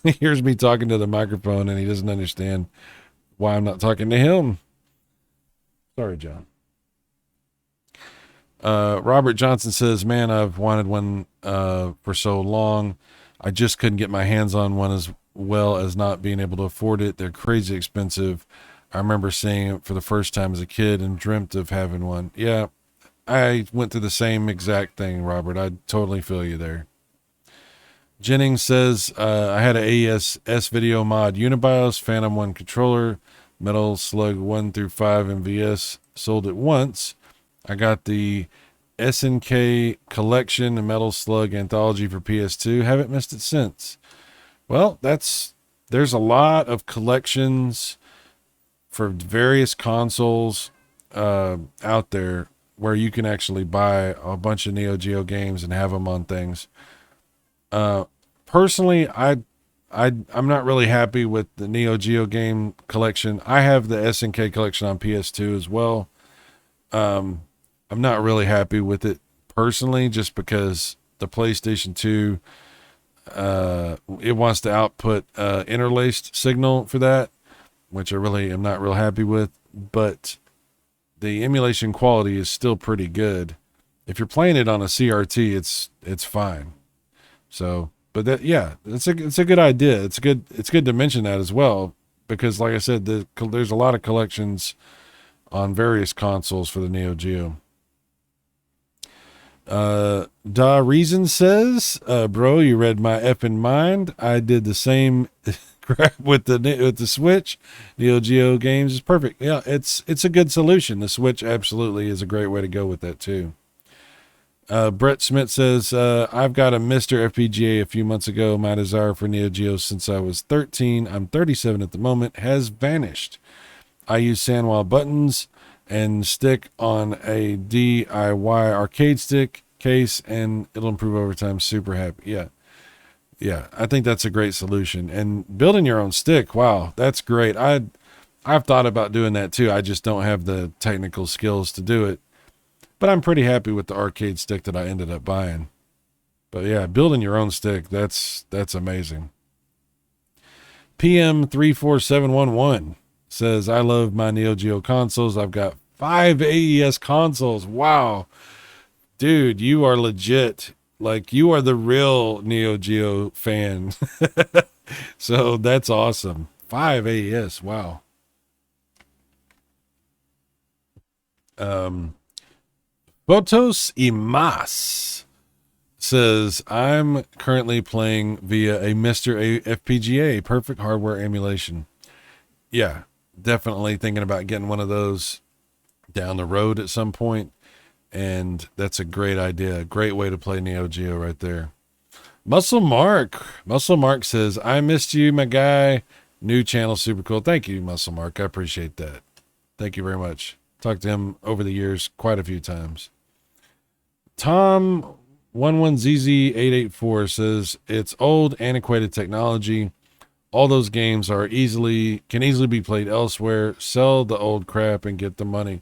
Speaker 1: He hears me talking to the microphone and he doesn't understand why I'm not talking to him. Sorry, John. Robert Johnson says, man, I've wanted one for so long. I just couldn't get my hands on one, as well as not being able to afford it. They're crazy expensive. I remember seeing it for the first time as a kid and dreamt of having one. Yeah, I went through the same exact thing, Robert. I totally feel you there. Jennings says, I had an AES S-Video mod Unibios, Phantom 1 controller, Metal Slug 1 through 5 MVS, sold it once. I got the SNK Collection and Metal Slug Anthology for PS2. Haven't missed it since. Well, there's a lot of collections for various consoles out there where you can actually buy a bunch of Neo Geo games and have them on things. Personally, I'm not really happy with the Neo Geo game collection. I have the SNK collection on PS2 as well. I'm not really happy with it personally, just because the PlayStation 2, it wants to output interlaced signal for that, which I really am not real happy with. But the emulation quality is still pretty good. If you're playing it on a CRT, it's fine. So, but that, yeah, it's a good idea. It's good to mention that as well, because like I said, there's a lot of collections on various consoles for the Neo Geo. Da Reason says, bro, you read my effing mind. I did the same crap with the Switch. Neo Geo games is perfect. Yeah, it's a good solution. The Switch absolutely is a great way to go with that too. Brett Smith says, I've got a Mr. FPGA a few months ago. My desire for Neo Geo since I was 13, I'm 37 at the moment, has vanished. I use SandWall buttons and stick on a DIY arcade stick case, and it'll improve over time. Super happy. Yeah. Yeah, I think that's a great solution. And building your own stick, wow, that's great. I've thought about doing that too. I just don't have the technical skills to do it. But I'm pretty happy with the arcade stick that I ended up buying. But yeah, building your own stick, that's amazing. PM34711 says, I love my Neo Geo consoles. I've got 5 AES consoles. Wow. Dude, you are legit. Like, you are the real Neo Geo fan. So that's awesome. 5 AES. Wow. Um, Photos y Mas says, I'm currently playing via a Mr. FPGA, perfect hardware emulation. Yeah, definitely thinking about getting one of those down the road at some point, and that's a great idea. Great way to play Neo Geo right there. Muscle Mark says, I missed you, my guy. New channel, super cool. Thank you, Muscle Mark. I appreciate that. Thank you very much. Talked to him over the years quite a few times. Tom 11ZZ884 says, it's old, antiquated technology. All those games can easily be played elsewhere. Sell the old crap and get the money.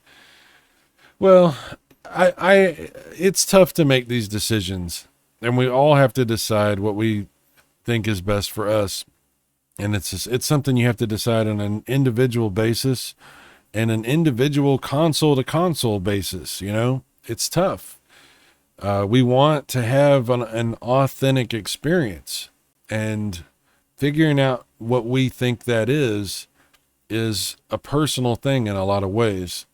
Speaker 1: Well, it's tough to make these decisions, and we all have to decide what we think is best for us. And it's something you have to decide on an individual basis and an individual console to console basis. You know, it's tough. We want to have an authentic experience, and figuring out what we think that is a personal thing in a lot of ways.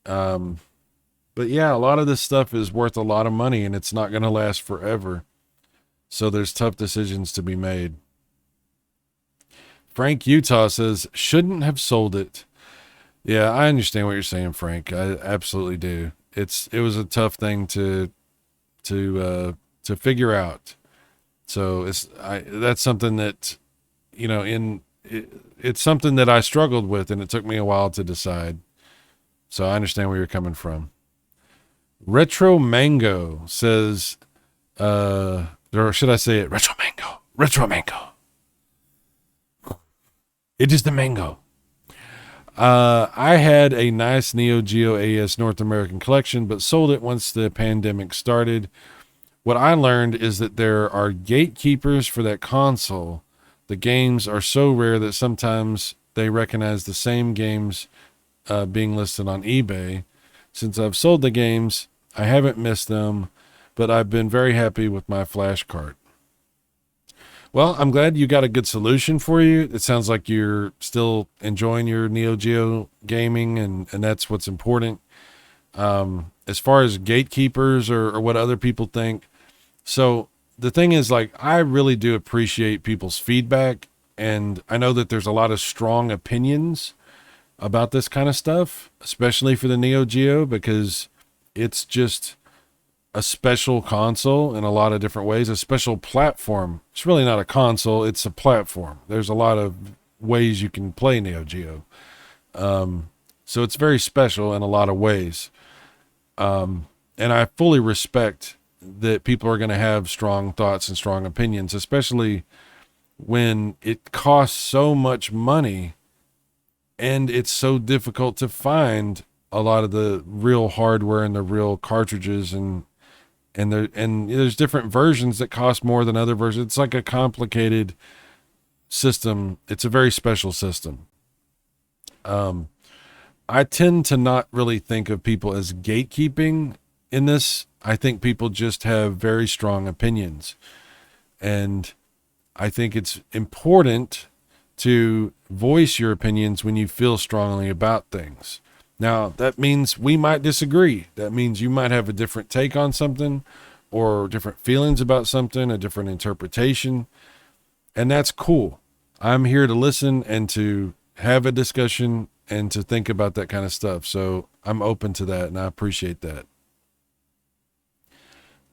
Speaker 1: But yeah, a lot of this stuff is worth a lot of money, and it's not going to last forever. So there's tough decisions to be made. Frank Utah says, shouldn't have sold it. Yeah, I understand what you're saying, Frank. I absolutely do. It was a tough thing to figure out. So that's something that, it's something that I struggled with, and it took me a while to decide. So I understand where you're coming from. Retro Mango says, or should I say it? Retro Mango. Retro Mango. It is the mango. I had a nice Neo Geo AES North American collection, but sold it once the pandemic started. What I learned is that there are gatekeepers for that console. The games are so rare that sometimes they recognize the same games being listed on eBay. Since I've sold the games, I haven't missed them, but I've been very happy with my flash cart. Well, I'm glad you got a good solution for you. It sounds like you're still enjoying your Neo Geo gaming, and that's what's important. As far as gatekeepers or what other people think. So the thing is, like, I really do appreciate people's feedback, and I know that there's a lot of strong opinions about this kind of stuff, especially for the Neo Geo, because it's just a special console in a lot of different ways, a special platform. It's really not a console, it's a platform. There's a lot of ways you can play Neo Geo. So it's very special in a lot of ways. And I fully respect that people are going to have strong thoughts and strong opinions, especially when it costs so much money and it's so difficult to find a lot of the real hardware and the real cartridges, and there's different versions that cost more than other versions. It's like a complicated system. It's a very special system. I tend to not really think of people as gatekeeping in this. I think people just have very strong opinions, and I think it's important to voice your opinions when you feel strongly about things. Now, that means we might disagree. That means you might have a different take on something, or different feelings about something, a different interpretation, and that's cool. I'm here to listen and to have a discussion and to think about that kind of stuff. So I'm open to that, and I appreciate that.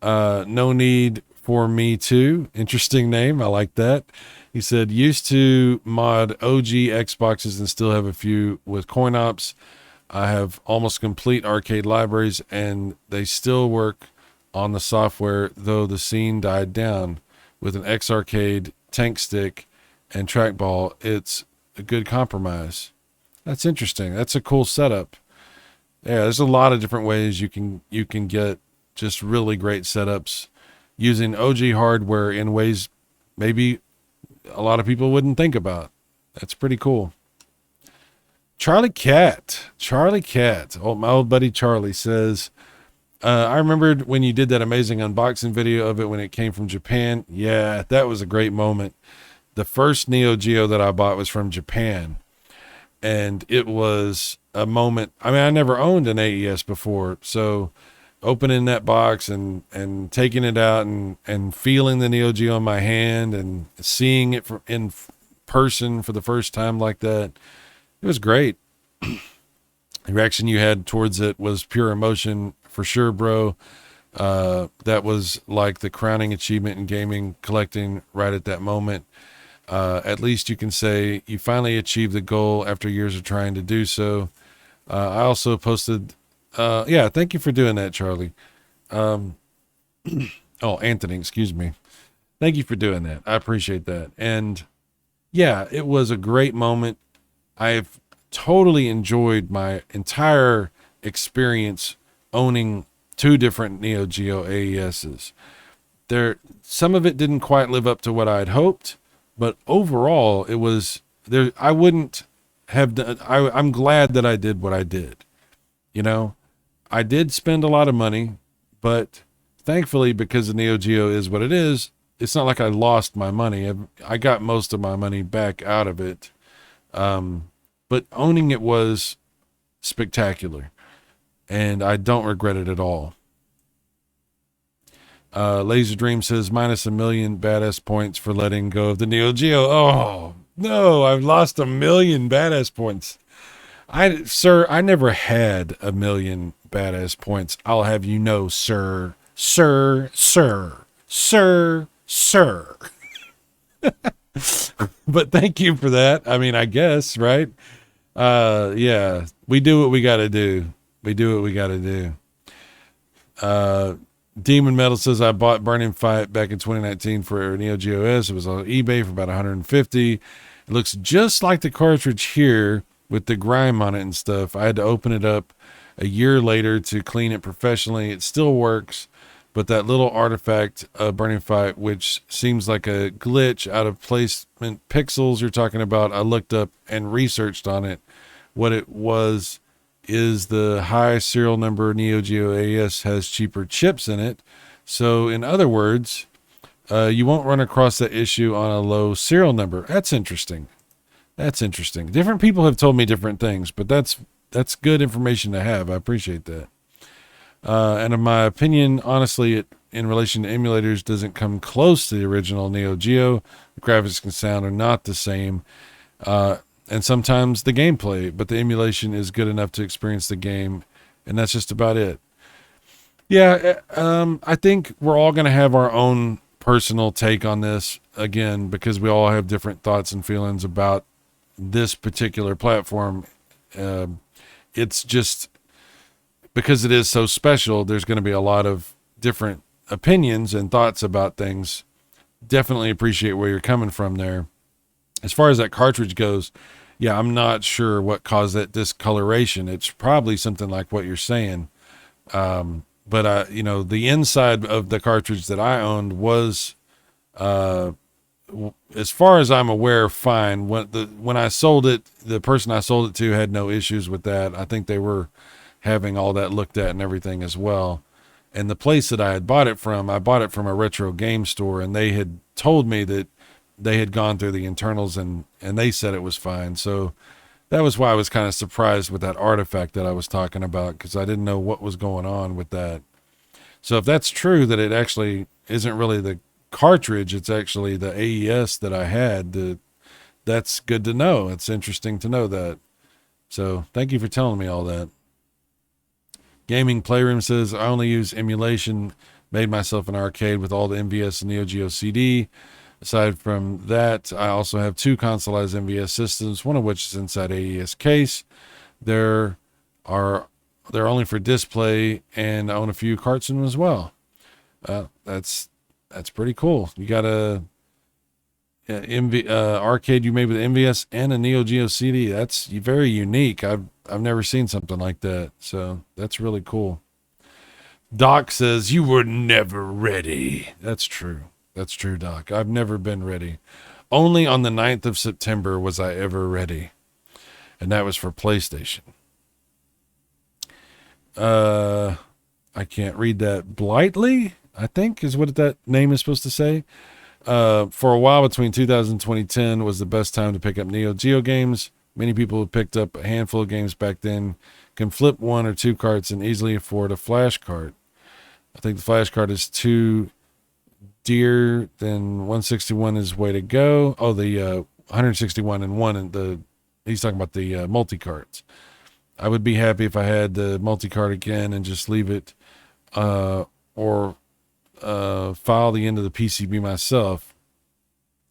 Speaker 1: No need for me to. Interesting name. I like that. He said, used to mod OG Xboxes and still have a few with coin ops. I have almost complete arcade libraries, and they still work on the software, though the scene died down. with an X Arcade tank stick and trackball, it's a good compromise. That's interesting. That's a cool setup. Yeah, there's a lot of different ways you can get just really great setups using OG hardware in ways maybe a lot of people wouldn't think about. That's pretty cool. Charlie Cat, oh, my old buddy Charlie says, I remembered when you did that amazing unboxing video of it when it came from Japan. Yeah, that was a great moment. The first Neo Geo that I bought was from Japan, and it was a moment. I mean, I never owned an AES before, so opening that box and taking it out and feeling the Neo Geo in my hand and seeing it in person for the first time like that, it was great. The reaction you had towards it was pure emotion for sure, bro. That was like the crowning achievement in gaming collecting right at that moment. At least you can say you finally achieved the goal after years of trying to do so. I also posted, yeah, thank you for doing that, Charlie. Oh, Anthony, excuse me. Thank you for doing that. I appreciate that. And yeah, it was a great moment. I've totally enjoyed my entire experience owning two different Neo Geo AESs. Some of it didn't quite live up to what I had hoped, but overall it was there. I wouldn't have done, I'm glad that I did what I did. You know, I did spend a lot of money, but thankfully, because the Neo Geo is what it is, it's not like I lost my money. I got most of my money back out of it. But owning it was spectacular, and I don't regret it at all. Laser Dream says -1,000,000 badass points for letting go of the Neo Geo. Oh no, I've lost 1,000,000 badass points. Sir, I never had 1,000,000 badass points. I'll have you know, sir. But thank you for that. I mean, I guess, right? Yeah, we do what we got to do. We do what we got to do. Demon Metal says, I bought Burning Fight back in 2019 for Neo Geo S. It was on eBay for about 150. It looks just like the cartridge here with the grime on it and stuff. I had to open it up a year later to clean it professionally. It still works, but that little artifact of Burning Fight, which seems like a glitch out of placement pixels you're talking about, I looked up and researched on it. What it was is the high serial number Neo Geo AES has cheaper chips in it. So in other words, you won't run across that issue on a low serial number. That's interesting. That's interesting. Different people have told me different things, but that's good information to have. I appreciate that. And in my opinion, honestly, it in relation to emulators doesn't come close to the original Neo Geo. The graphics and sound are not the same. And sometimes the gameplay, but the emulation is good enough to experience the game, and that's just about it. Yeah, I think we're all going to have our own personal take on this, again, because we all have different thoughts and feelings about this particular platform. It's just because it is so special, there's going to be a lot of different opinions and thoughts about things. Definitely appreciate where you're coming from there. As far as that cartridge goes, yeah, I'm not sure what caused that discoloration. It's probably something like what you're saying. But the inside of the cartridge that I owned was, as far as I'm aware, fine. When I sold it, the person I sold it to had no issues with that. I think they were having all that looked at and everything as well. And the place that I had bought it from, I bought it from a retro game store, and they had told me that they had gone through the internals and they said it was fine. So that was why I was kind of surprised with that artifact that I was talking about, because I didn't know what was going on with that. So if that's true, that it actually isn't really the cartridge, it's actually the AES that I had, that's good to know. It's interesting to know that. So thank you for telling me all that. Gaming Playroom says, I only use emulation, made myself an arcade with all the MVS and Neo Geo CD. Aside from that, I also have two consoleized MVS systems, one of which is inside AES case. They're only for display, and I own a few carts in them as well. That's That's pretty cool. You got a arcade you made with MVS and a Neo Geo CD. That's very unique. I've never seen something like that. So that's really cool. Doc says you were never ready. That's true. That's true, Doc. I've never been ready. Only on the 9th of September was I ever ready. And that was for PlayStation. I can't read that. Blightly, I think is what that name is supposed to say. For a while between 2000 and 2010 was the best time to pick up Neo Geo games. Many people who picked up a handful of games back then can flip 1 or 2 carts and easily afford a flash cart. I think the flash cart is too dear, then 161 is way to go. Oh, the 161 and 1, and he's talking about the multi-carts. I would be happy if I had the multi-cart again and just leave it or file the end of the PCB myself.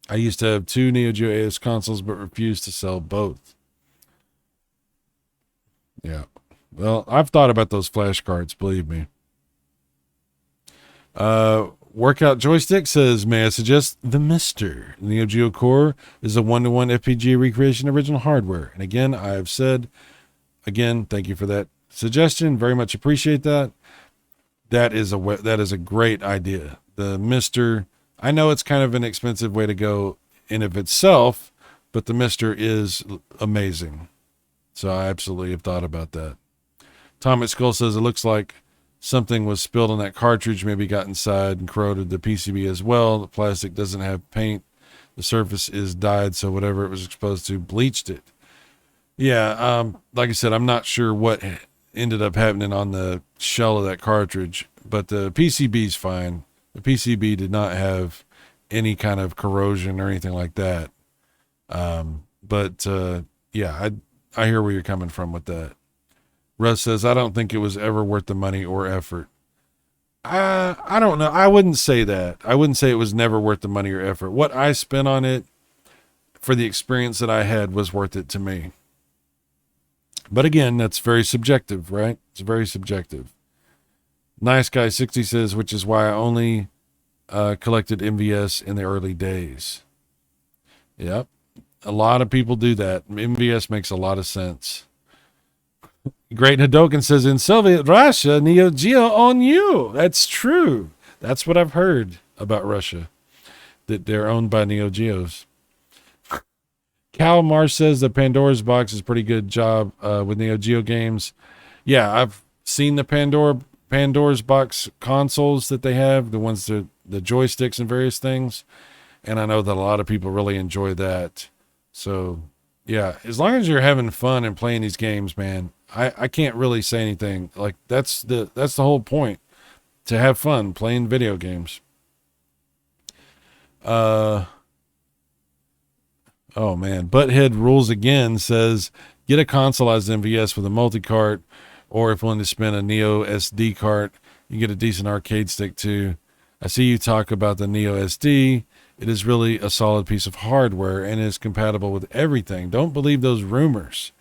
Speaker 1: I used to have 2 Neo Geo AS consoles but refused to sell both. Yeah. Well, I've thought about those flash cards, believe me. Workout Joystick says, may I suggest the Mister? Neo Geo Core is a 1-to-1 FPGA recreation of original hardware. And again, I have said, thank you for that suggestion. Very much appreciate that. That is a great idea. The Mister, I know it's kind of an expensive way to go in of itself, but the Mister is amazing. So I absolutely have thought about that. Tom Skull says it looks like something was spilled on that cartridge, maybe got inside and corroded the PCB as well. The plastic doesn't have paint. The surface is dyed, so whatever it was exposed to bleached it. Yeah, like I said, I'm not sure what ended up happening on the shell of that cartridge, but the PCB's fine. The PCB did not have any kind of corrosion or anything like that. Yeah, I hear where you're coming from with that. Russ says, I don't think it was ever worth the money or effort. I don't know. I wouldn't say that. I wouldn't say it was never worth the money or effort. What I spent on it for the experience that I had was worth it to me. But again, that's very subjective, right? It's very subjective. Nice Guy 60 says, which is why I only collected MVS in the early days. Yep. A lot of people do that. MVS makes a lot of sense. Great Hadoken says, in Soviet Russia, Neo Geo on you. That's true. That's what I've heard about Russia, that they're owned by Neo Geos. Cal Marsh says the Pandora's box is a pretty good job with Neo Geo games. Yeah, I've seen the Pandora's box consoles that they have, the ones that the joysticks and various things, and I know that a lot of people really enjoy that. So yeah, as long as you're having fun and playing these games, man, I can't really say anything. Like that's the whole point, to have fun playing video games. Oh man, Butthead Rules Again says, get a consoleized MVS with a multi-cart, or if willing to spend a Neo SD cart, you get a decent arcade stick too. I see you talk about the Neo SD. It is really a solid piece of hardware and is compatible with everything. Don't believe those rumors.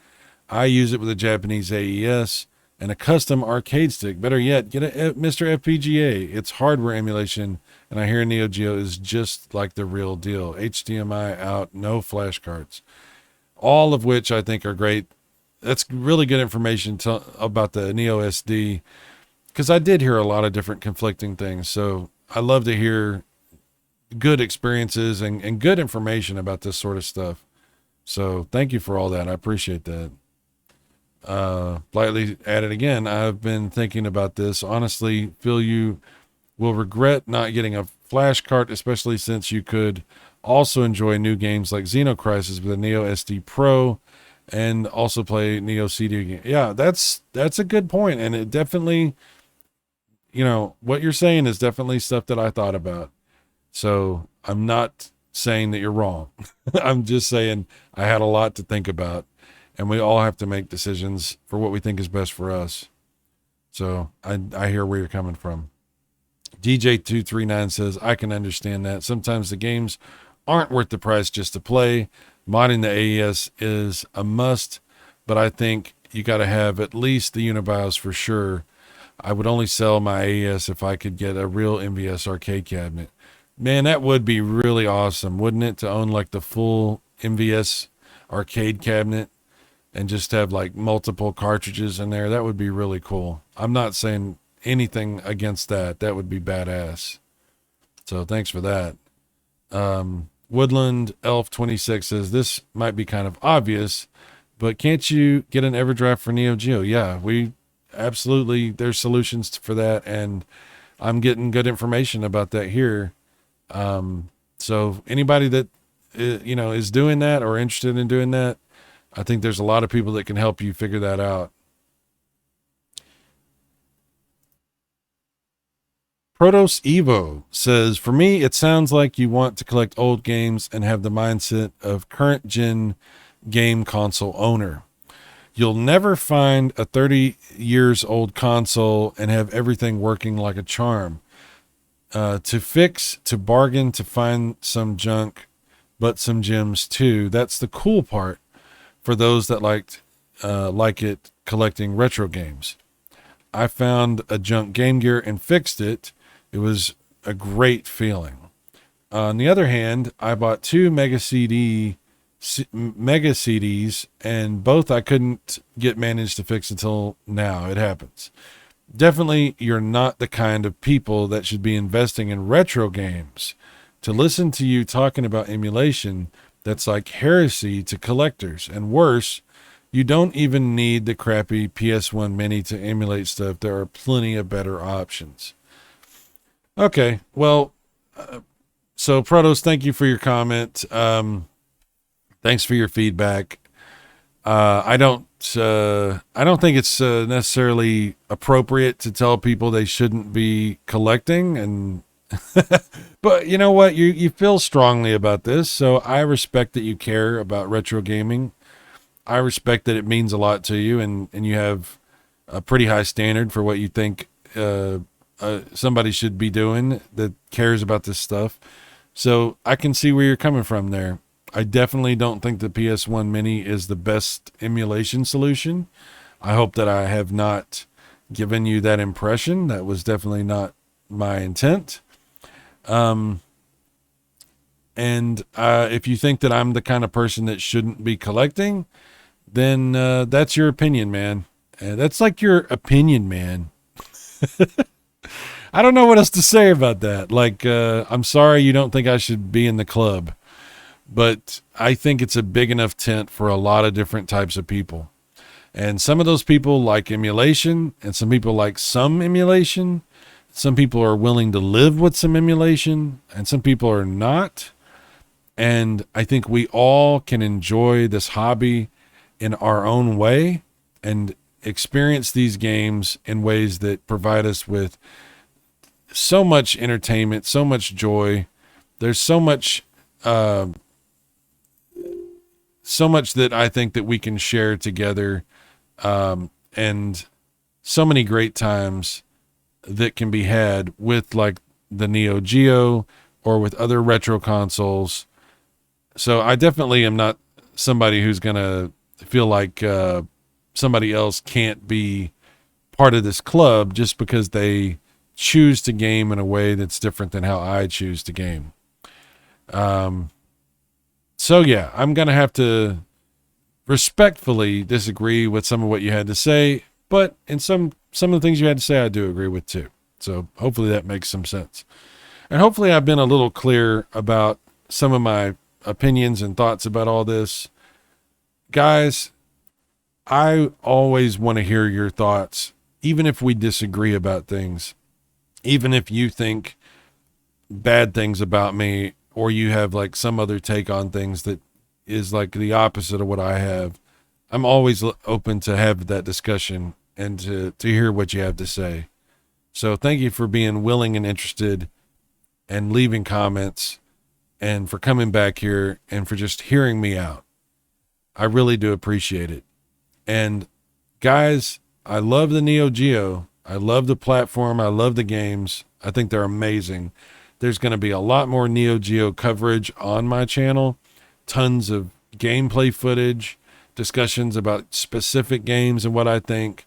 Speaker 1: I use it with a Japanese AES and a custom arcade stick. Better yet, get a Mr. FPGA. It's hardware emulation, and I hear Neo Geo is just like the real deal. HDMI out, no flash cards. All of which I think are great. That's really good information about the Neo SD, because I did hear a lot of different conflicting things. So I love to hear good experiences and good information about this sort of stuff. So thank you for all that. I appreciate that. Lightly added again, I've been thinking about this. Honestly, feel you will regret not getting a flash cart, especially since you could also enjoy new games like Xenocrisis with a Neo SD Pro and also play Neo CD game. Yeah, that's a good point. And it definitely, what you're saying is definitely stuff that I thought about. So I'm not saying that you're wrong. I'm just saying I had a lot to think about, and we all have to make decisions for what we think is best for us. So I hear where you're coming from. DJ239 says, I can understand that. Sometimes the games aren't worth the price just to play. Modding the AES is a must, but I think you got to have at least the Unibios for sure. I would only sell my AES if I could get a real MVS arcade cabinet. Man, that would be really awesome, wouldn't it, to own like the full MVS arcade cabinet and just have like multiple cartridges in there? That would be really cool. I'm not saying anything against that. That would be badass. So thanks for that. Woodland Elf 26 says this might be kind of obvious, but can't you get an EverDrive for Neo Geo? Yeah, we absolutely, there's solutions for that, and I'm getting good information about that here. So anybody that is doing that or interested in doing that, I think there's a lot of people that can help you figure that out. Protos Evo says, for me, it sounds like you want to collect old games and have the mindset of current gen game console owner. You'll never find a 30 years old console and have everything working like a charm. To fix, to bargain, to find some junk, but some gems too. That's the cool part for those that like it collecting retro games. I found a junk Game Gear and fixed it. It was a great feeling. On the other hand, I bought two Mega CDs, and both I couldn't get managed to fix until now. It happens. Definitely, you're not the kind of people that should be investing in retro games. To listen to you talking about emulation, that's like heresy to collectors. And worse, you don't even need the crappy PS1 Mini to emulate stuff. There are plenty of better options. Okay, well, so Protos, thank you for your comment. Thanks for your feedback. I don't think it's necessarily appropriate to tell people they shouldn't be collecting, and but you know what, you feel strongly about this, so I respect that you care about retro gaming. I respect that it means a lot to you, and you have a pretty high standard for what you think somebody should be doing that cares about this stuff. So I can see where you're coming from there. I definitely don't think the PS1 Mini is the best emulation solution. I hope that I have not given you that impression. That was definitely not my intent. And if you think that I'm the kind of person that shouldn't be collecting, then that's your opinion, man. That's like your opinion, man. I don't know what else to say about that. Like, I'm sorry you don't think I should be in the club, but I think it's a big enough tent for a lot of different types of people. And some of those people like emulation, and some people like some emulation. Some people are willing to live with some emulation, and some people are not. And I think we all can enjoy this hobby in our own way and experience these games in ways that provide us with so much entertainment, so much joy. There's so much that I think that we can share together, and so many great times that can be had with like the Neo Geo or with other retro consoles. So I definitely am not somebody who's going to feel like somebody else can't be part of this club just because they choose to game in a way that's different than how I choose to game. So yeah, I'm going to have to respectfully disagree with some of what you had to say, but in some of the things you had to say, I do agree with too. So hopefully that makes some sense. And hopefully I've been a little clear about some of my opinions and thoughts about all this. Guys, I always want to hear your thoughts, even if we disagree about things, even if you think bad things about me, or you have like some other take on things that is like the opposite of what I have. I'm always open to have that discussion and to hear what you have to say. So thank you for being willing and interested and leaving comments, and for coming back here and for just hearing me out. I really do appreciate it. And guys, I love the Neo Geo. I love the platform. I love the games. I think they're amazing. There's going to be a lot more Neo Geo coverage on my channel. Tons of gameplay footage, discussions about specific games and what I think.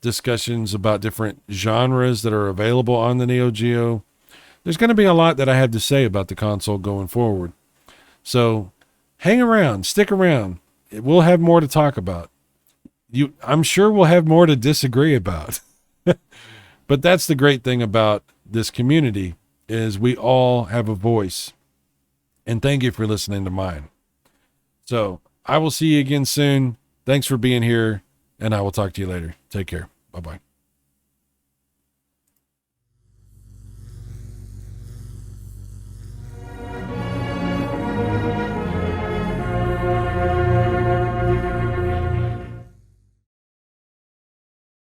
Speaker 1: discussions about different genres that are available on the Neo Geo. There's going to be a lot that I have to say about the console going forward. So hang around, stick around. We'll have more to talk about. I'm sure we'll have more to disagree about. But that's the great thing about this community is we all have a voice. And thank you for listening to mine. So I will see you again soon. Thanks for being here, and I will talk to you later. Take care. Bye-bye.